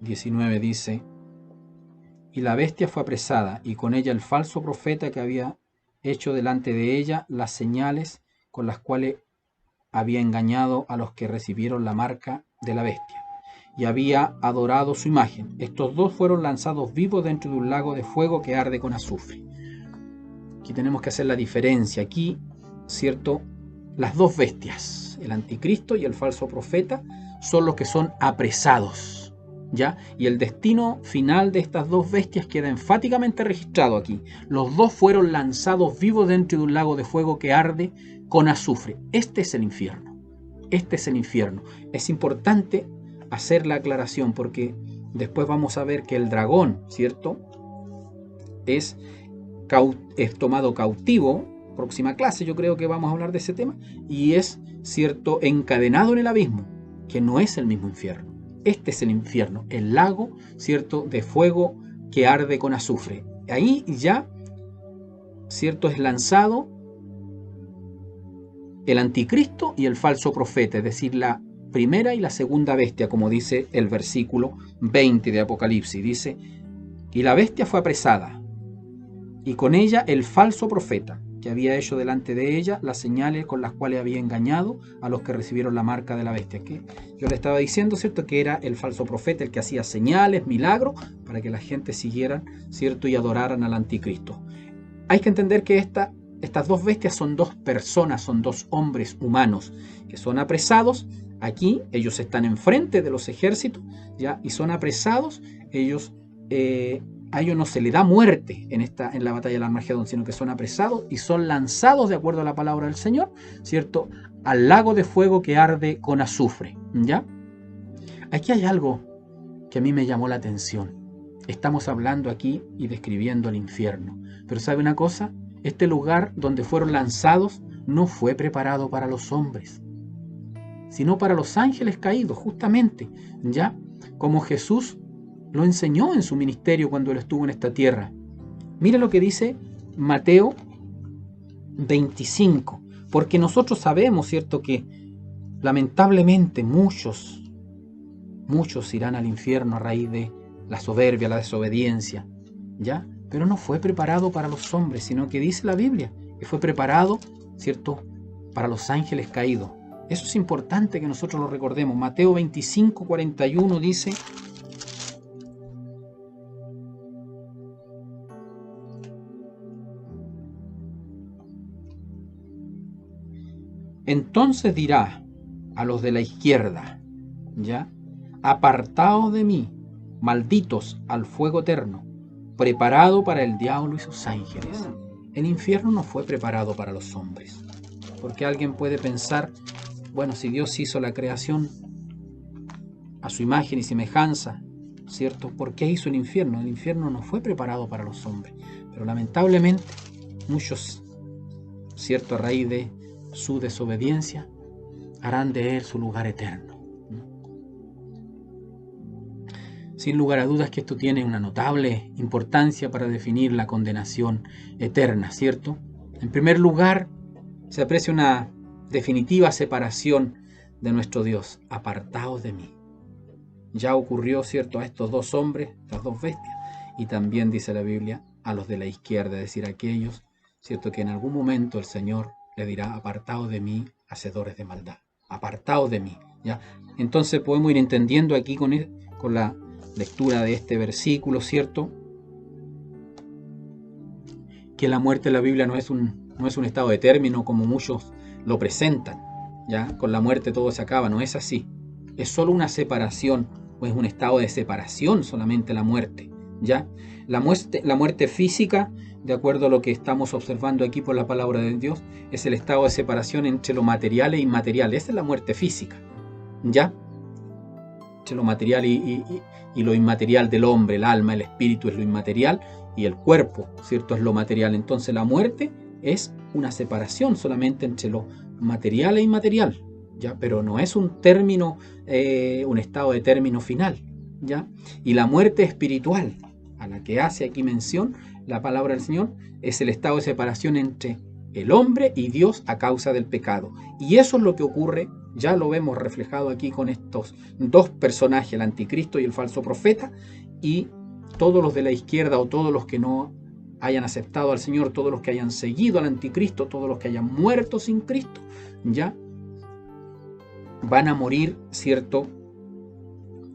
19 dice: y la bestia fue apresada, y con ella el falso profeta que había hecho delante de ella las señales con las cuales había engañado a los que recibieron la marca de la bestia, y había adorado su imagen. Estos dos fueron lanzados vivos dentro de un lago de fuego que arde con azufre. Aquí tenemos que hacer la diferencia. Aquí, ¿cierto?, las dos bestias, el anticristo y el falso profeta, son los que son apresados, ¿ya? Y el destino final de estas dos bestias queda enfáticamente registrado aquí. Los dos fueron lanzados vivos dentro de un lago de fuego que arde con azufre. Este es el infierno. Este es el infierno. Es importante hacer la aclaración porque después vamos a ver que el dragón, ¿cierto?, es tomado cautivo. Próxima clase yo creo que vamos a hablar de ese tema. Y es, ¿cierto?, encadenado en el abismo, que no es el mismo infierno. Este es el infierno, el lago, ¿cierto?, de fuego que arde con azufre. Ahí ya, ¿cierto?, es lanzado el anticristo y el falso profeta, es decir, la primera y la segunda bestia, como dice el versículo 20 de Apocalipsis. Dice: y la bestia fue apresada, y con ella el falso profeta, que había hecho delante de ella las señales con las cuales había engañado a los que recibieron la marca de la bestia. Que yo le estaba diciendo, ¿cierto?, que era el falso profeta el que hacía señales, milagros, para que la gente siguiera, ¿cierto?, y adoraran al anticristo. Hay que entender que estas dos bestias son dos personas, son dos hombres humanos que son apresados. Aquí ellos están enfrente de los ejércitos, ¿ya? Y son apresados. A ellos no se le da muerte en la batalla del Armagedón, sino que son apresados y son lanzados, de acuerdo a la palabra del Señor, ¿cierto?, al lago de fuego que arde con azufre, ¿ya? Aquí hay algo que a mí me llamó la atención. Estamos hablando aquí y describiendo el infierno. Pero ¿sabe una cosa? Este lugar donde fueron lanzados no fue preparado para los hombres, sino para los ángeles caídos, justamente, ¿ya? Como Jesús lo enseñó en su ministerio cuando él estuvo en esta tierra. Mire lo que dice Mateo 25, porque nosotros sabemos, ¿cierto?, que lamentablemente muchos irán al infierno a raíz de la soberbia, la desobediencia, ¿ya? Pero no fue preparado para los hombres, sino que dice la Biblia que fue preparado, ¿cierto?, para los ángeles caídos. Eso es importante que nosotros lo recordemos. Mateo 25, 41 dice: entonces dirá a los de la izquierda, ¿ya?, apartaos de mí, malditos, al fuego eterno, preparado para el diablo y sus ángeles. El infierno no fue preparado para los hombres. Porque alguien puede pensar, bueno, si Dios hizo la creación a su imagen y semejanza, ¿cierto?, ¿por qué hizo el infierno? El infierno no fue preparado para los hombres. Pero lamentablemente muchos, ¿cierto?, a raíz de su desobediencia, harán de él su lugar eterno. Sin lugar a dudas que esto tiene una notable importancia para definir la condenación eterna, ¿cierto? En primer lugar, se aprecia una definitiva separación de nuestro Dios. Apartaos de mí. Ya ocurrió, ¿cierto?, a estos dos hombres, estas dos bestias, y también dice la Biblia a los de la izquierda, es decir, a aquellos, ¿cierto?, que en algún momento el Señor le dirá: apartaos de mí, hacedores de maldad. Apartaos de mí, ¿ya? Entonces podemos ir entendiendo aquí con la lectura de este versículo, ¿cierto?, que la muerte en la Biblia no es un estado de término como muchos lo presentan, ¿ya? Con la muerte todo se acaba. No es así. Es solo una separación, o es un estado de separación solamente la muerte, ¿ya? La muerte física, de acuerdo a lo que estamos observando aquí por la palabra de Dios, es el estado de separación entre lo material e inmaterial. Esa es la muerte física, ¿ya? Entre lo material y lo inmaterial del hombre. El alma, el espíritu es lo inmaterial y el cuerpo, ¿cierto?, es lo material. Entonces la muerte es una separación solamente entre lo material e inmaterial, ¿ya? Pero no es un término, un estado de término final, ¿ya? Y la muerte espiritual, a la que hace aquí mención la palabra del Señor, es el estado de separación entre el hombre y Dios a causa del pecado. Y eso es lo que ocurre, ya lo vemos reflejado aquí con estos dos personajes, el anticristo y el falso profeta, y todos los de la izquierda, o todos los que no hayan aceptado al Señor, todos los que hayan seguido al anticristo, todos los que hayan muerto sin Cristo, ya van a morir, ¿cierto?,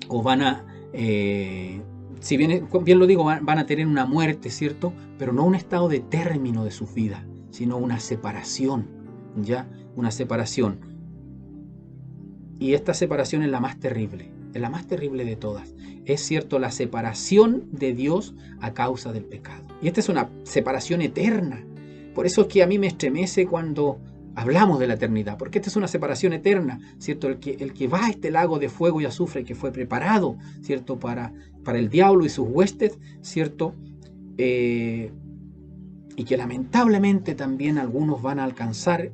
o van a, si bien lo digo, van a tener una muerte, ¿cierto?, pero no un estado de término de su vida, sino una separación, ¿ya? Una separación. Y esta separación es la más terrible de todas. Es cierto, la separación de Dios a causa del pecado. Y esta es una separación eterna. Por eso es que a mí me estremece cuando hablamos de la eternidad, porque esta es una separación eterna, ¿cierto? El que va a este lago de fuego y azufre que fue preparado, ¿cierto?, para el diablo y sus huestes, ¿cierto? Y que lamentablemente también algunos van a alcanzar,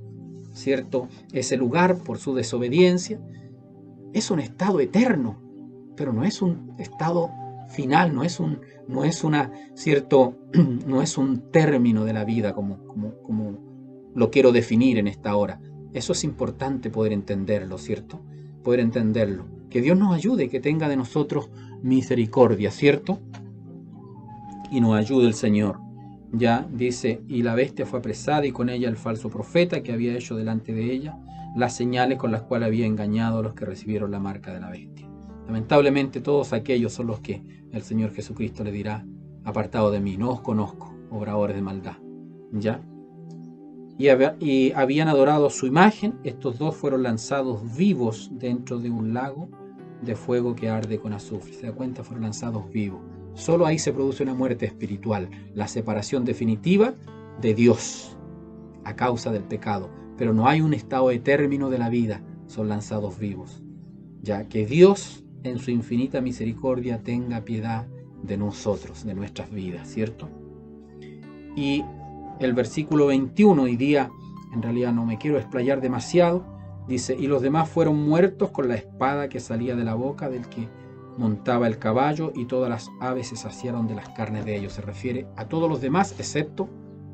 ¿cierto?, ese lugar por su desobediencia. Es un estado eterno, pero no es un estado final, no es un término de la vida como lo quiero definir en esta hora. Eso es importante poder entenderlo, ¿cierto? Poder entenderlo. Que Dios nos ayude, que tenga de nosotros misericordia, ¿cierto? Y nos ayude el Señor. Ya dice, y la bestia fue apresada y con ella el falso profeta que había hecho delante de ella las señales con las cuales había engañado a los que recibieron la marca de la bestia. Lamentablemente todos aquellos son los que el Señor Jesucristo le dirá, apartado de mí, no os conozco, obradores de maldad. ¿Ya? Y habían adorado su imagen. Estos dos fueron lanzados vivos dentro de un lago de fuego que arde con azufre. ¿Se da cuenta? Fueron lanzados vivos. Solo ahí se produce una muerte espiritual, la separación definitiva de Dios a causa del pecado. Pero no hay un estado de término de la vida, son lanzados vivos. Ya que Dios, en su infinita misericordia, tenga piedad de nosotros, de nuestras vidas, ¿cierto? Y el versículo 21, hoy día en realidad no me quiero explayar demasiado, dice, y los demás fueron muertos con la espada que salía de la boca del que montaba el caballo, y todas las aves se saciaron de las carnes de ellos. Se refiere a todos los demás, excepto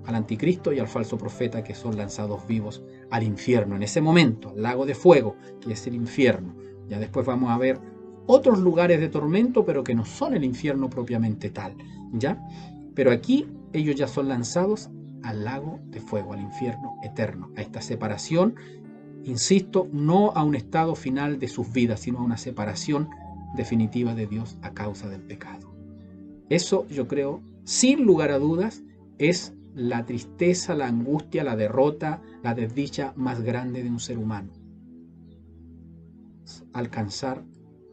al anticristo y al falso profeta, que son lanzados vivos al infierno, en ese momento, al lago de fuego, que es el infierno. Ya después vamos a ver otros lugares de tormento, pero que no son el infierno propiamente tal, ¿ya? Pero aquí ellos ya son lanzados al lago de fuego, al infierno eterno, a esta separación, insisto, no a un estado final de sus vidas, sino a una separación definitiva de Dios a causa del pecado. Eso, yo creo, sin lugar a dudas, es la tristeza, la angustia, la derrota, la desdicha más grande de un ser humano. Alcanzar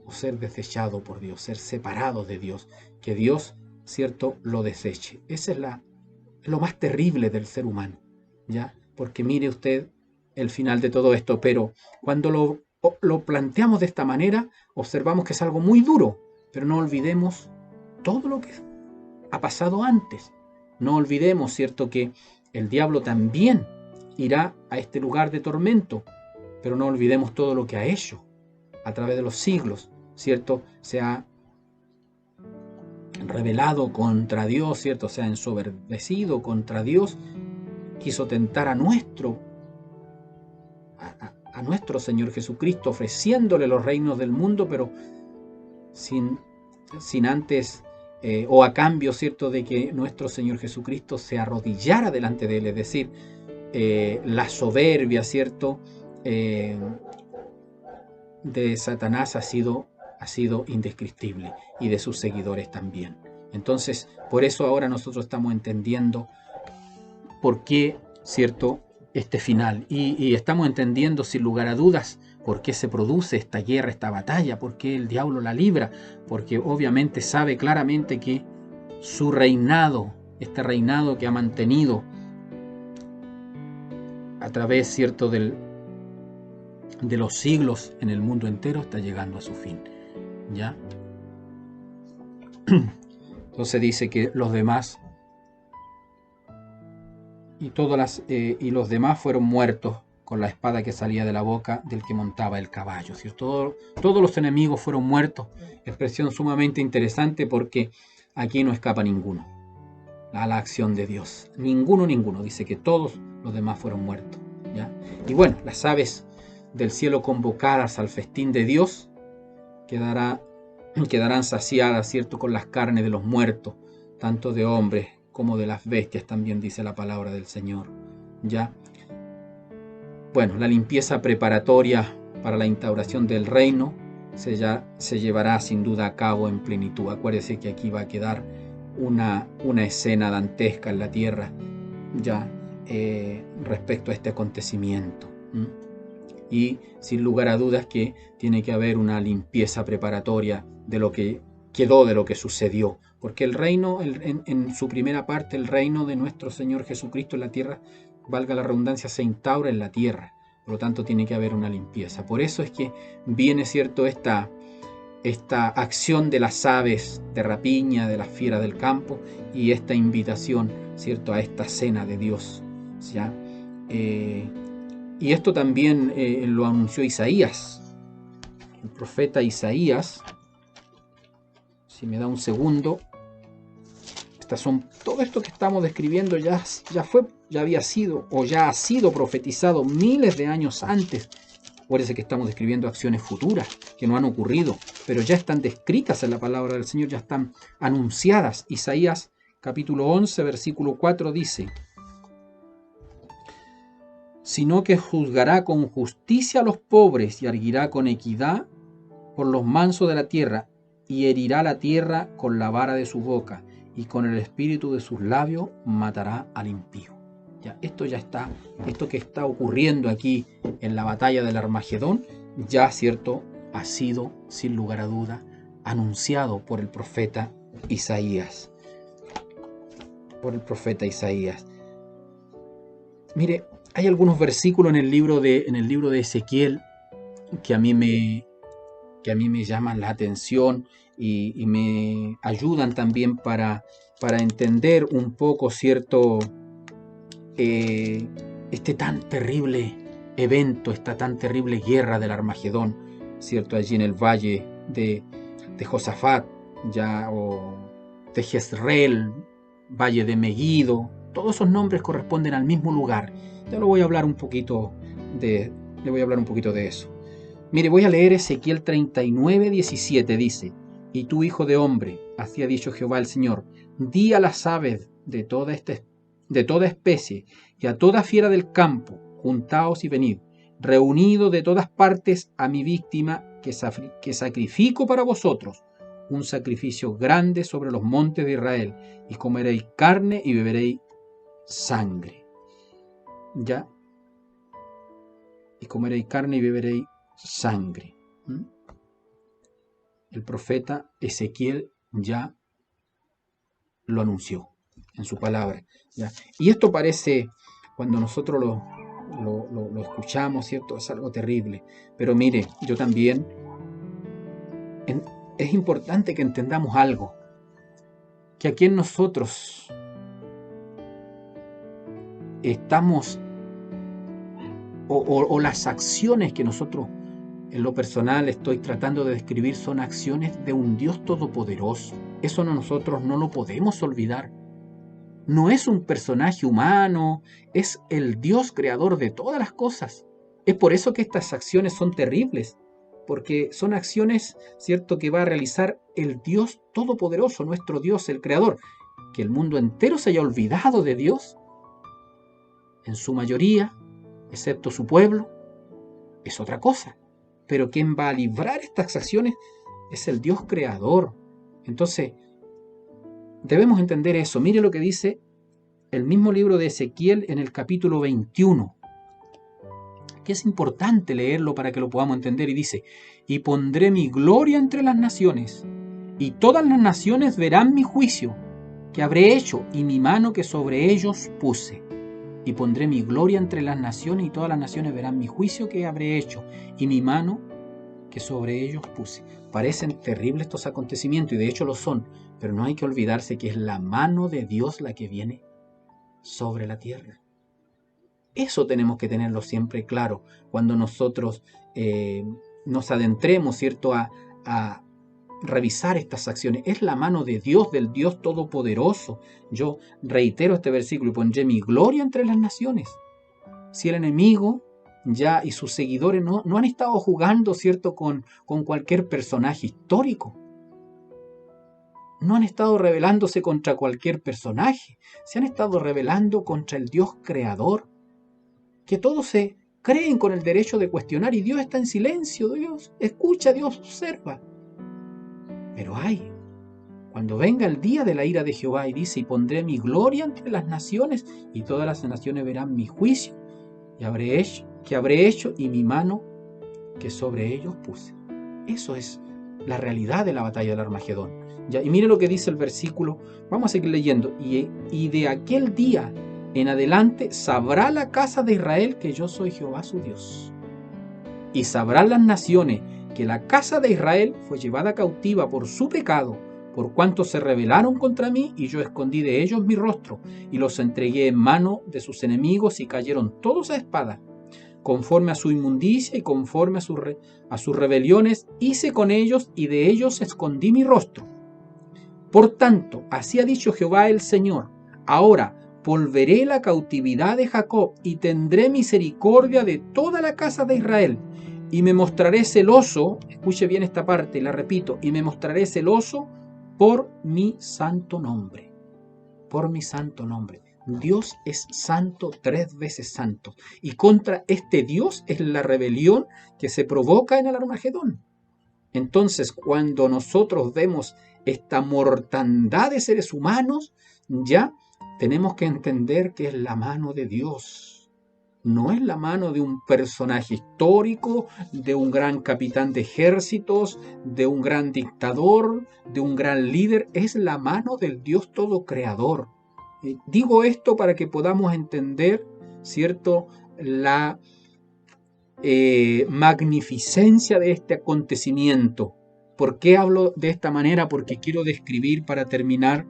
o ser desechado por Dios, ser separado de Dios, que Dios, cierto, lo deseche. Esa es lo más terrible del ser humano, ¿ya? Porque mire usted el final de todo esto, pero cuando lo planteamos de esta manera, observamos que es algo muy duro, pero no olvidemos todo lo que ha pasado antes. No olvidemos, ¿cierto?, que el diablo también irá a este lugar de tormento, pero no olvidemos todo lo que ha hecho a través de los siglos, ¿cierto? Se ha rebelado contra Dios, ¿cierto? Se ha ensoberbecido contra Dios, quiso tentar a nuestro Señor Jesucristo, ofreciéndole los reinos del mundo, pero sin antes o a cambio, ¿cierto?, de que nuestro Señor Jesucristo se arrodillara delante de él, es decir, la soberbia, ¿cierto?, de Satanás ha sido indescriptible, y de sus seguidores también. Entonces, por eso ahora nosotros estamos entendiendo por qué, ¿cierto?, este final, y estamos entendiendo sin lugar a dudas por qué se produce esta guerra, esta batalla, por qué el diablo la libra, porque obviamente sabe claramente que su reinado, este reinado que ha mantenido a través, ¿cierto?, de los siglos en el mundo entero, está llegando a su fin, ¿ya? Entonces dice que los demás y los demás fueron muertos con la espada que salía de la boca del que montaba el caballo, ¿cierto? Todos los enemigos fueron muertos. Expresión sumamente interesante, porque aquí no escapa ninguno a la acción de Dios. Ninguno. Dice que todos los demás fueron muertos, ¿ya? Y bueno, las aves del cielo convocadas al festín de Dios quedarán saciadas, ¿cierto?, con las carnes de los muertos, tanto de hombres como de las bestias, también dice la palabra del Señor, ¿ya? Bueno, la limpieza preparatoria para la instauración del reino se llevará sin duda a cabo en plenitud. Acuérdese que aquí va a quedar una escena dantesca en la tierra, ya respecto a este acontecimiento. Y sin lugar a dudas que tiene que haber una limpieza preparatoria de lo que quedó, de lo que sucedió, porque el reino, en su primera parte, el reino de nuestro Señor Jesucristo en la tierra, valga la redundancia, se instaura en la tierra. Por lo tanto, tiene que haber una limpieza. Por eso es que viene, ¿cierto?, esta acción de las aves de rapiña, de las fieras del campo, y esta invitación, ¿cierto?, a esta cena de Dios, ¿ya? Y esto también lo anunció Isaías, el profeta Isaías. Si me da un segundo. Todo esto que estamos describiendo ya había sido, o ya ha sido profetizado miles de años antes. Acuérdense que estamos describiendo acciones futuras que no han ocurrido, pero ya están descritas en la palabra del Señor, ya están anunciadas. Isaías capítulo 11, versículo 4 dice: sino que juzgará con justicia a los pobres y arguirá con equidad por los mansos de la tierra, y herirá la tierra con la vara de su boca, y con el espíritu de sus labios matará al impío. Esto que está ocurriendo aquí en la batalla del Armagedón, ya cierto, ha sido sin lugar a duda anunciado por el profeta Isaías. Mire, hay algunos versículos en el libro de Ezequiel que a mí me llaman la atención y me ayudan también para entender un poco, cierto, este tan terrible evento, esta tan terrible guerra del Armagedón, cierto, allí en el valle de Josafat, o de Jezreel, valle de Megiddo. Todos esos nombres corresponden al mismo lugar. Ya le voy a hablar un poquito de eso. Mire, voy a leer Ezequiel 39, 17, dice: y tú, hijo de hombre, así ha dicho Jehová el Señor, di a las aves de toda especie y a toda fiera del campo, juntaos y venid, reunidos de todas partes a mi víctima que sacrifico para vosotros, un sacrificio grande sobre los montes de Israel, y comeréis carne y beberéis sangre. Y comeréis carne y beberéis sangre. El profeta Ezequiel ya lo anunció en su palabra. Y esto parece, cuando nosotros lo escuchamos, ¿cierto? Es algo terrible. Pero mire, yo también, es importante que entendamos algo, que aquí en nosotros estamos, o las acciones que nosotros en lo personal estoy tratando de describir, son acciones de un Dios todopoderoso. Eso nosotros no lo podemos olvidar. No es un personaje humano, es el Dios creador de todas las cosas. Es por eso que estas acciones son terribles, porque son acciones, ¿cierto?, que va a realizar el Dios todopoderoso, nuestro Dios, el creador. Que el mundo entero se haya olvidado de Dios, en su mayoría, excepto su pueblo, es otra cosa. Pero quien va a librar estas acciones es el Dios creador. Entonces, debemos entender eso. Mire lo que dice el mismo libro de Ezequiel en el capítulo 21, que es importante leerlo para que lo podamos entender. Y dice: y pondré mi gloria entre las naciones, y todas las naciones verán mi juicio que habré hecho, y mi mano que sobre ellos puse. Y pondré mi gloria entre las naciones, y todas las naciones verán mi juicio que habré hecho, y mi mano que sobre ellos puse. Parecen terribles estos acontecimientos, y de hecho lo son, pero no hay que olvidarse que es la mano de Dios la que viene sobre la tierra. Eso tenemos que tenerlo siempre claro cuando nosotros nos adentremos, ¿cierto?, a revisar estas acciones. Es la mano de Dios, del Dios todopoderoso. Yo reitero este versículo: y pondré mi gloria entre las naciones. Si el enemigo y sus seguidores no han estado jugando, ¿cierto?, con cualquier personaje histórico, no han estado rebelándose contra cualquier personaje, se han estado rebelando contra el Dios creador, que todos se creen con el derecho de cuestionar, y Dios está en silencio. Dios escucha, Dios observa. Pero cuando venga el día de la ira de Jehová, y dice: y pondré mi gloria entre las naciones, y todas las naciones verán mi juicio que habré hecho, y mi mano que sobre ellos puse. Eso es la realidad de la batalla del Armagedón. Y mire lo que dice el versículo. Vamos a seguir leyendo. Y de aquel día en adelante sabrá la casa de Israel que yo soy Jehová su Dios. Y sabrán las naciones que la casa de Israel fue llevada cautiva por su pecado, por cuanto se rebelaron contra mí, y yo escondí de ellos mi rostro, y los entregué en mano de sus enemigos, y cayeron todos a espada. Conforme a su inmundicia y conforme a sus rebeliones, hice con ellos, y de ellos escondí mi rostro. Por tanto, así ha dicho Jehová el Señor: ahora volveré la cautividad de Jacob, y tendré misericordia de toda la casa de Israel, y me mostraré celoso, escuche bien esta parte, la repito, y me mostraré celoso por mi santo nombre. por mi santo nombre. Dios es santo, 3 veces santo. Y contra este Dios es la rebelión que se provoca en el Armagedón. Entonces, cuando nosotros vemos esta mortandad de seres humanos, ya tenemos que entender que es la mano de Dios. No es la mano de un personaje histórico, de un gran capitán de ejércitos, de un gran dictador, de un gran líder. Es la mano del Dios todo creador. Digo esto para que podamos entender, ¿cierto?, la magnificencia de este acontecimiento. ¿Por qué hablo de esta manera? Porque quiero describir, para terminar,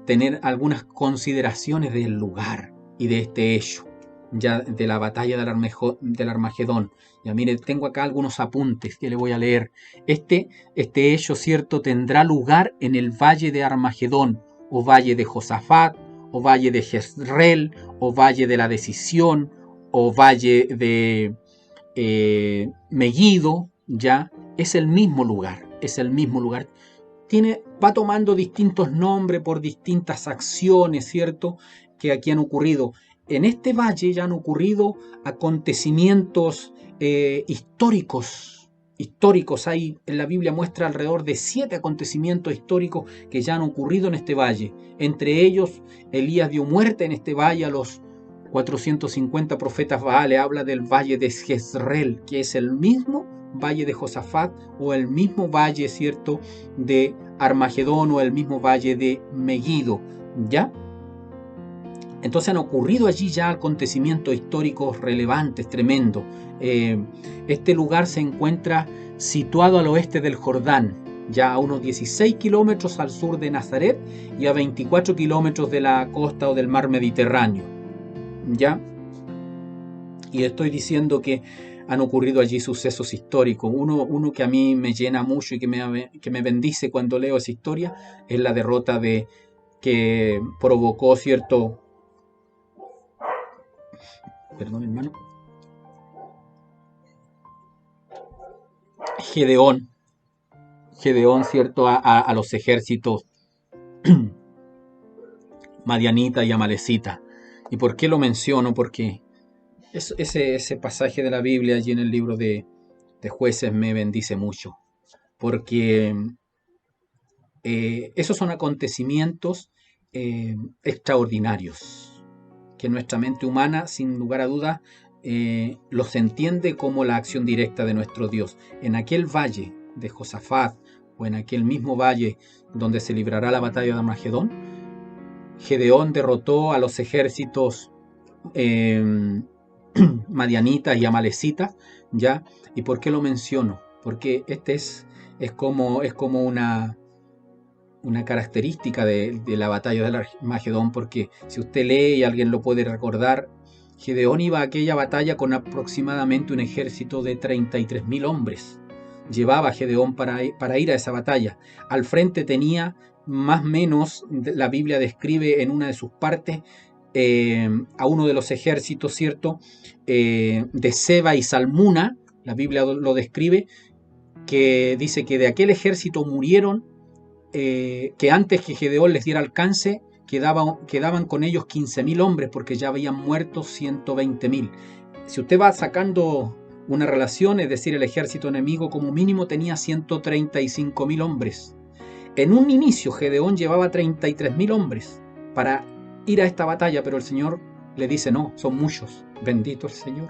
tener algunas consideraciones del lugar y de este hecho, ya de la batalla del Armagedón. Ya mire, tengo acá algunos apuntes que le voy a leer. Este hecho, ¿cierto?, tendrá lugar en el valle de Armagedón, o valle de Josafat, o valle de Jezreel, o valle de la decisión, o valle de Megiddo. Ya es el mismo lugar, va tomando distintos nombres por distintas acciones, ¿cierto?, que aquí han ocurrido. En este valle ya han ocurrido acontecimientos históricos. Hay, en la Biblia muestra alrededor de 7 acontecimientos históricos que ya han ocurrido en este valle. Entre ellos, Elías dio muerte en este valle a los 450 profetas Baales. Habla del valle de Jezreel, que es el mismo valle de Josafat, o el mismo valle, ¿cierto?, de Armagedón, o el mismo valle de Megiddo, ¿ya? Entonces han ocurrido allí ya acontecimientos históricos relevantes, tremendos. Este lugar se encuentra situado al oeste del Jordán, ya a unos 16 kilómetros al sur de Nazaret y a 24 kilómetros de la costa o del mar Mediterráneo, ¿ya? Y estoy diciendo que han ocurrido allí sucesos históricos. Uno que a mí me llena mucho y que me bendice cuando leo esa historia es la derrota que provocó cierto... Perdón, hermano. Gedeón, ¿cierto?, a los ejércitos madianita y amalecita. ¿Y por qué lo menciono? Porque ese pasaje de la Biblia allí en el libro de Jueces me bendice mucho. Porque esos son acontecimientos extraordinarios, que nuestra mente humana, sin lugar a dudas, los entiende como la acción directa de nuestro Dios. En aquel valle de Josafat, o en aquel mismo valle donde se librará la batalla de Armagedón, Gedeón derrotó a los ejércitos madianitas y amalecitas, ¿ya? ¿Y por qué lo menciono? Porque este es como una característica de la batalla del Armagedón, porque si usted lee, y alguien lo puede recordar, Gedeón iba a aquella batalla con aproximadamente un ejército de 33.000 hombres. Llevaba Gedeón para ir a esa batalla. Al frente tenía más o menos, la Biblia describe en una de sus partes, a uno de los ejércitos, ¿cierto?, de Seba y Salmuna. La Biblia lo describe, que dice que de aquel ejército murieron, que antes que Gedeón les diera alcance, quedaban con ellos 15.000 hombres, porque ya habían muerto 120.000. Si usted va sacando una relación, es decir, el ejército enemigo como mínimo tenía 135.000 hombres. En un inicio Gedeón llevaba 33.000 hombres para ir a esta batalla, pero el Señor le dice: no, son muchos. Bendito el Señor.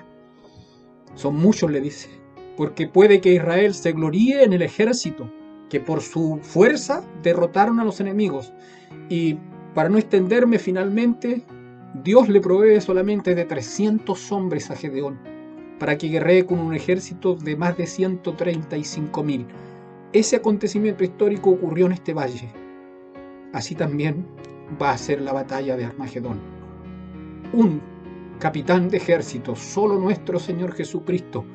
Son muchos, le dice, porque puede que Israel se gloríe en el ejército, que por su fuerza derrotaron a los enemigos. Y para no extenderme, finalmente Dios le provee solamente de 300 hombres a Gedeón, para que guerree con un ejército de más de 135.000. Ese acontecimiento histórico ocurrió en este valle. Así también va a ser la batalla de Armagedón. Un capitán de ejército, solo nuestro Señor Jesucristo,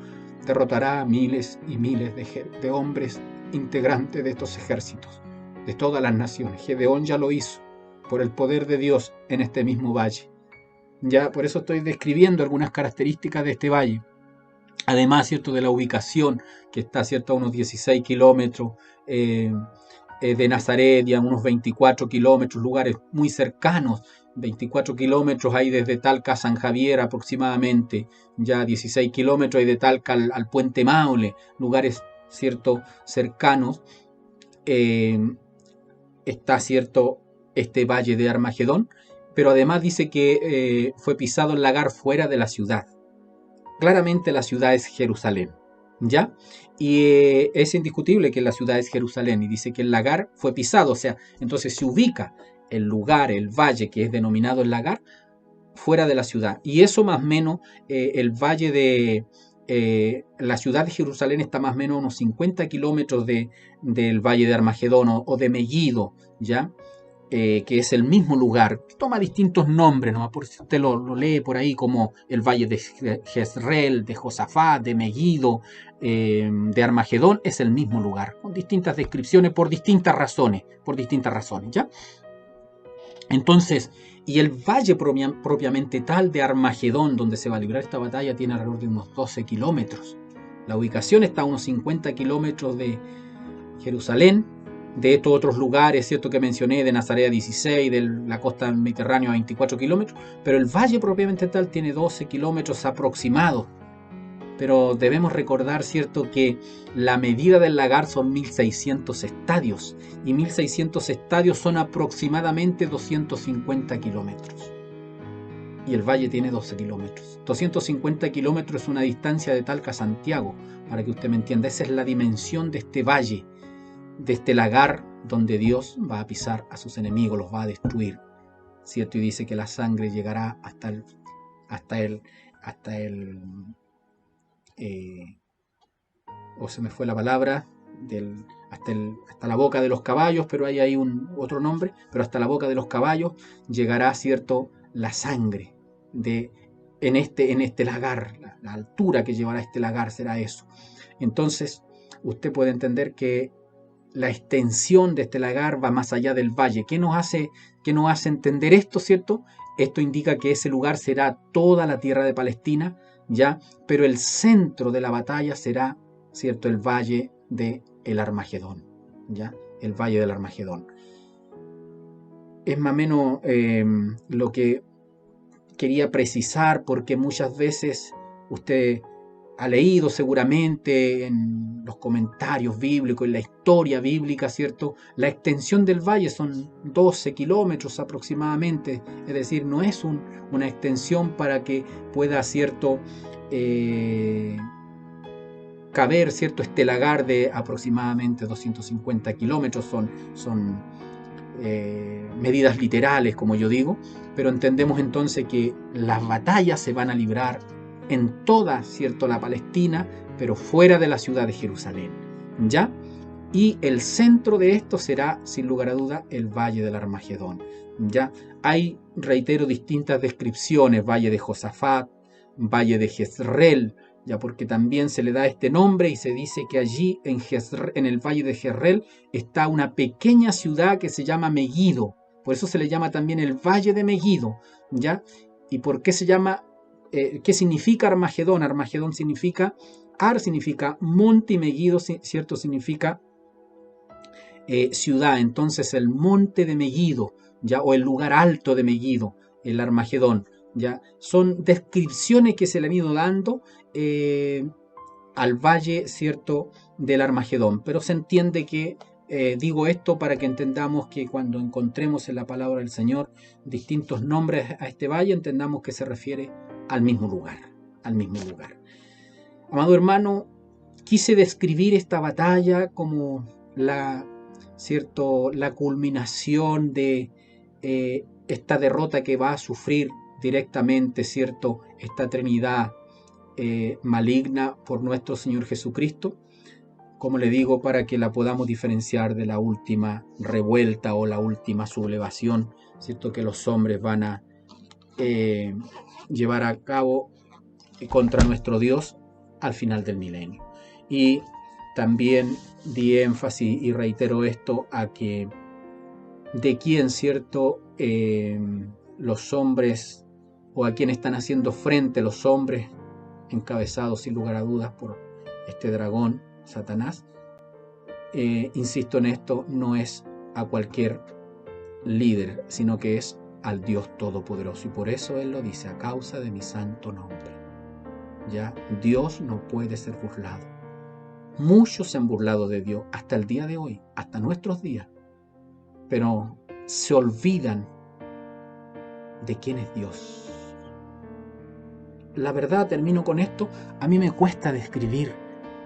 derrotará a miles y miles de hombres integrantes de estos ejércitos, de todas las naciones. Gedeón ya lo hizo por el poder de Dios en este mismo valle. Ya por eso estoy describiendo algunas características de este valle. Además, ¿cierto?, de la ubicación, que está, ¿cierto?, a unos 16 kilómetros de Nazaret, ya unos 24 kilómetros, lugares muy cercanos, 24 kilómetros hay desde Talca a San Javier aproximadamente, ya 16 kilómetros hay de Talca al Puente Maule, lugares, cierto, cercanos. Está, cierto, este valle de Armagedón, pero además dice que fue pisado el lagar fuera de la ciudad. Claramente la ciudad es Jerusalén, ¿ya? Y es indiscutible que la ciudad es Jerusalén, y dice que el lagar fue pisado, o sea, entonces se ubica el lugar, el valle que es denominado el lagar, fuera de la ciudad. Y eso más o menos, el valle de la ciudad de Jerusalén está más o menos a unos 50 kilómetros del valle de Armagedón o de Megiddo, ¿ya? Que es el mismo lugar, toma distintos nombres, ¿no? Por si usted lo lee por ahí, como el valle de Jezreel, de Josafat, de Megiddo, de Armagedón, es el mismo lugar, con distintas descripciones por distintas razones, ¿ya? Entonces, y el valle propiamente tal de Armagedón, donde se va a librar esta batalla, tiene alrededor de unos 12 kilómetros. La ubicación está a unos 50 kilómetros de Jerusalén, de estos otros lugares, ¿cierto?, que mencioné, de Nazaret a 16, de la costa del Mediterráneo a 24 kilómetros, pero el valle propiamente tal tiene 12 kilómetros aproximados. Pero debemos recordar, ¿cierto?, que la medida del lagar son 1600 estadios, y 1600 estadios son aproximadamente 250 kilómetros. Y el valle tiene 12 kilómetros. 250 kilómetros es una distancia de Talca a Santiago, para que usted me entienda. Esa es la dimensión de este valle, de este lagar donde Dios va a pisar a sus enemigos, los va a destruir, ¿cierto? Y dice que la sangre llegará hasta se me fue la palabra, hasta la boca de los caballos, pero ahí hay otro nombre, pero hasta la boca de los caballos llegará, ¿cierto?, la sangre en este lagar, la altura que llevará este lagar será eso. Entonces, usted puede entender que la extensión de este lagar va más allá del valle. ¿Qué nos hace entender esto, cierto? Esto indica que ese lugar será toda la tierra de Palestina, ¿ya? Pero el centro de la batalla será, ¿cierto?, el valle del Armagedón, ¿ya? El valle del Armagedón. Es más o menos lo que quería precisar, porque muchas veces usted ha leído seguramente en los comentarios bíblicos, en la historia bíblica, ¿cierto? La extensión del valle son 12 kilómetros aproximadamente, es decir, no es una extensión para que pueda, ¿cierto?, caber, ¿cierto?, este lagar de aproximadamente 250 kilómetros, son medidas literales, como yo digo, pero entendemos entonces que las batallas se van a librar en toda, ¿cierto?, la Palestina, pero fuera de la ciudad de Jerusalén, ¿ya? Y el centro de esto será, sin lugar a duda, el valle del Armagedón, ¿ya? Hay, reitero, distintas descripciones: valle de Josafat, valle de Jezreel, ya, porque también se le da este nombre y se dice que allí en el valle de Jezreel está una pequeña ciudad que se llama Megiddo, por eso se le llama también el valle de Megiddo, ¿ya? ¿Y por qué se llama? ¿Qué significa Armagedón? Armagedón significa monte, y Megiddo, ¿cierto?, significa ciudad. Entonces el monte de Megiddo, ¿ya?, o el lugar alto de Megiddo, el Armagedón, ¿ya? Son descripciones que se le han ido dando al valle, ¿cierto?, del Armagedón. Pero se entiende que digo esto para que entendamos que cuando encontremos en la palabra del Señor distintos nombres a este valle, entendamos que se refiere al mismo lugar. Amado hermano, quise describir esta batalla como la culminación de esta derrota que va a sufrir directamente, ¿cierto?, esta Trinidad maligna por nuestro Señor Jesucristo, como le digo, para que la podamos diferenciar de la última revuelta o la última sublevación, ¿cierto?, que los hombres van a llevar a cabo contra nuestro Dios al final del milenio. Y también di énfasis y reitero esto a que de quién, ¿cierto?, los hombres, o a quién están haciendo frente los hombres encabezados sin lugar a dudas por este dragón, Satanás, insisto en esto, no es a cualquier líder, sino que es al Dios Todopoderoso. Y por eso Él lo dice, a causa de mi santo nombre. Ya, Dios no puede ser burlado. Muchos se han burlado de Dios hasta el día de hoy, hasta nuestros días. Pero se olvidan de quién es Dios. La verdad, termino con esto, a mí me cuesta describir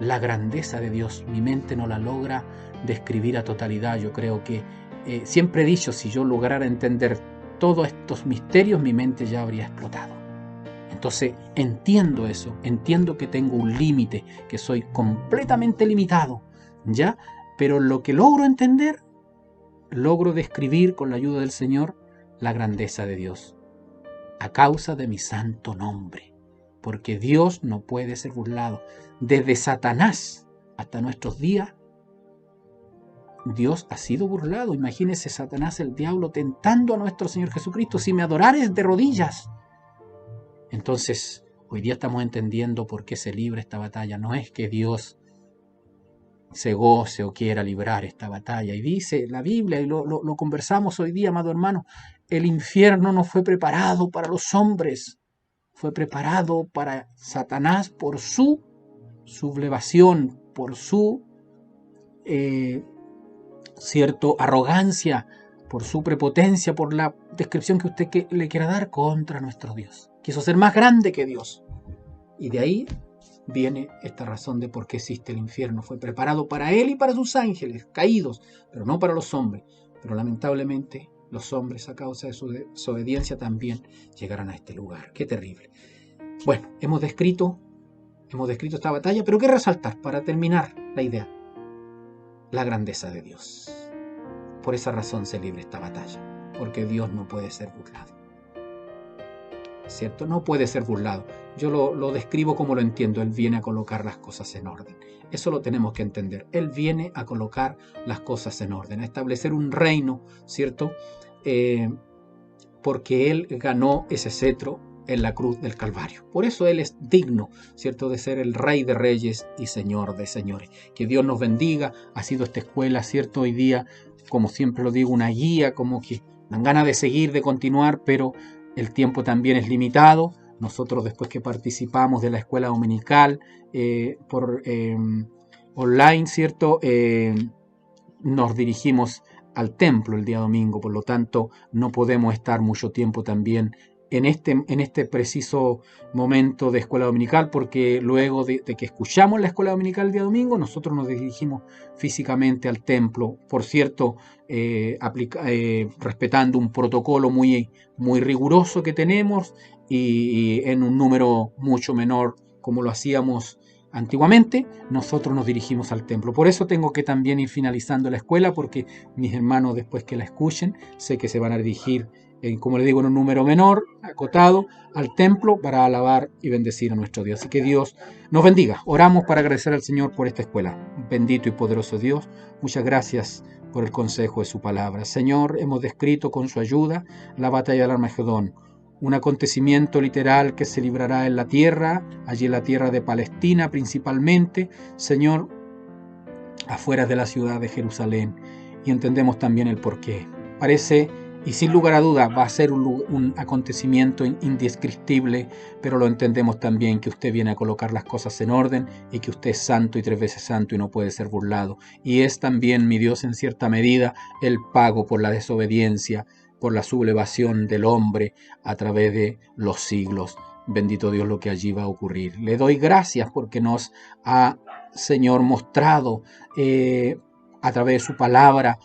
la grandeza de Dios. Mi mente no la logra describir a totalidad. Yo creo que siempre he dicho, si yo lograra entender todos estos misterios, mi mente ya habría explotado. Entonces entiendo eso, entiendo que tengo un límite, que soy completamente limitado, ¿ya? Pero lo que logro entender, logro describir con la ayuda del Señor la grandeza de Dios, a causa de mi santo nombre, porque Dios no puede ser burlado. Desde Satanás hasta nuestros días, Dios ha sido burlado. Imagínese Satanás, el diablo, tentando a nuestro Señor Jesucristo: si me adorares de rodillas. Entonces, hoy día estamos entendiendo por qué se libra esta batalla. No es que Dios se goce o quiera librar esta batalla. Y dice la Biblia, y lo conversamos hoy día, amado hermano, el infierno no fue preparado para los hombres, fue preparado para Satanás por su sublevación, por su arrogancia, por su prepotencia, por la descripción que usted le quiera dar contra nuestro Dios. Quiso ser más grande que Dios. Y de ahí viene esta razón de por qué existe el infierno. Fue preparado para él y para sus ángeles caídos, pero no para los hombres. Pero lamentablemente los hombres, a causa de su desobediencia, también llegarán a este lugar. Qué terrible. Bueno, hemos descrito esta batalla, pero ¿qué resaltar para terminar la idea? La grandeza de Dios. Por esa razón se libra esta batalla, porque Dios no puede ser burlado. ¿Cierto? No puede ser burlado. Yo lo describo como lo entiendo. Él viene a colocar las cosas en orden. Eso lo tenemos que entender. Él viene a colocar las cosas en orden, a establecer un reino, ¿cierto? Porque Él ganó ese cetro en la cruz del Calvario. Por eso Él es digno, ¿cierto?, de ser el Rey de Reyes y Señor de Señores. Que Dios nos bendiga. Ha sido esta escuela, ¿cierto?, hoy día, como siempre lo digo, una guía, como que dan ganas de seguir, de continuar, pero el tiempo también es limitado. Nosotros, después que participamos de la escuela dominical por online, ¿cierto?, nos dirigimos al templo el día domingo. Por lo tanto, no podemos estar mucho tiempo también en este preciso momento de escuela dominical, porque luego de que escuchamos la escuela dominical el día domingo, nosotros nos dirigimos físicamente al templo, por cierto, respetando un protocolo muy riguroso que tenemos y en un número mucho menor como lo hacíamos antiguamente. Nosotros nos dirigimos al templo. Por eso tengo que también ir finalizando la escuela, porque mis hermanos, después que la escuchen, sé que se van a dirigir, como les digo, en un número menor, acotado, al templo para alabar y bendecir a nuestro Dios. Así que Dios nos bendiga. Oramos para agradecer al Señor por esta escuela. Bendito y poderoso Dios, muchas gracias por el consejo de su palabra. Señor, hemos descrito con su ayuda la batalla del Armagedón, un acontecimiento literal que se librará en la tierra, allí en la tierra de Palestina principalmente, Señor, afuera de la ciudad de Jerusalén. Y entendemos también el porqué. Parece, y sin lugar a duda, va a ser un acontecimiento indescriptible, pero lo entendemos también, que usted viene a colocar las cosas en orden y que usted es santo y 3 veces santo y no puede ser burlado. Y es también, mi Dios, en cierta medida, el pago por la desobediencia, por la sublevación del hombre a través de los siglos. Bendito Dios, lo que allí va a ocurrir. Le doy gracias porque nos ha, Señor, mostrado a través de su palabra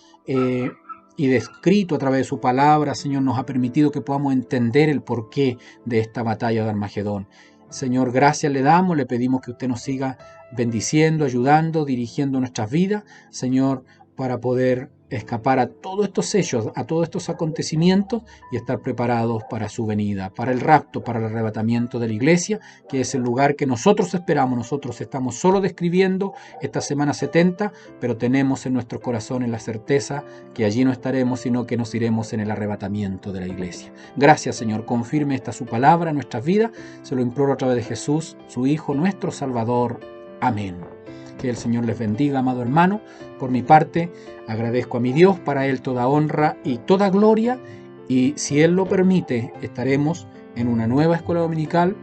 y descrito a través de su palabra, Señor, nos ha permitido que podamos entender el porqué de esta batalla de Armagedón. Señor, gracias le damos, le pedimos que usted nos siga bendiciendo, ayudando, dirigiendo nuestras vidas, Señor, para poder escapar a todos estos hechos, a todos estos acontecimientos y estar preparados para su venida, para el rapto, para el arrebatamiento de la iglesia, que es el lugar que nosotros esperamos. Nosotros estamos solo describiendo esta semana 70, pero tenemos en nuestros corazones la certeza que allí no estaremos, sino que nos iremos en el arrebatamiento de la iglesia. Gracias, Señor, confirme esta su palabra en nuestras vidas. Se lo imploro a través de Jesús, su Hijo, nuestro Salvador. Amén. Que el Señor les bendiga, amado hermano. Por mi parte, agradezco a mi Dios, para Él toda honra y toda gloria, y si Él lo permite, estaremos en una nueva escuela dominical,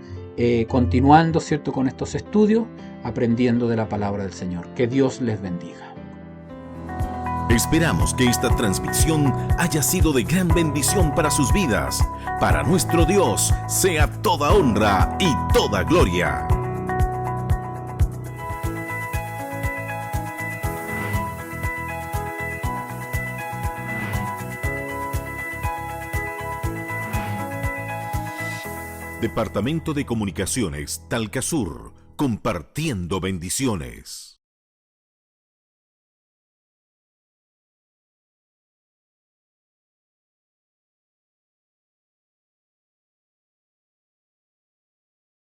continuando, ¿cierto?, con estos estudios, aprendiendo de la palabra del Señor. Que Dios les bendiga. Esperamos que esta transmisión haya sido de gran bendición para sus vidas. Para nuestro Dios sea toda honra y toda gloria. Departamento de Comunicaciones, Talca Sur, compartiendo bendiciones.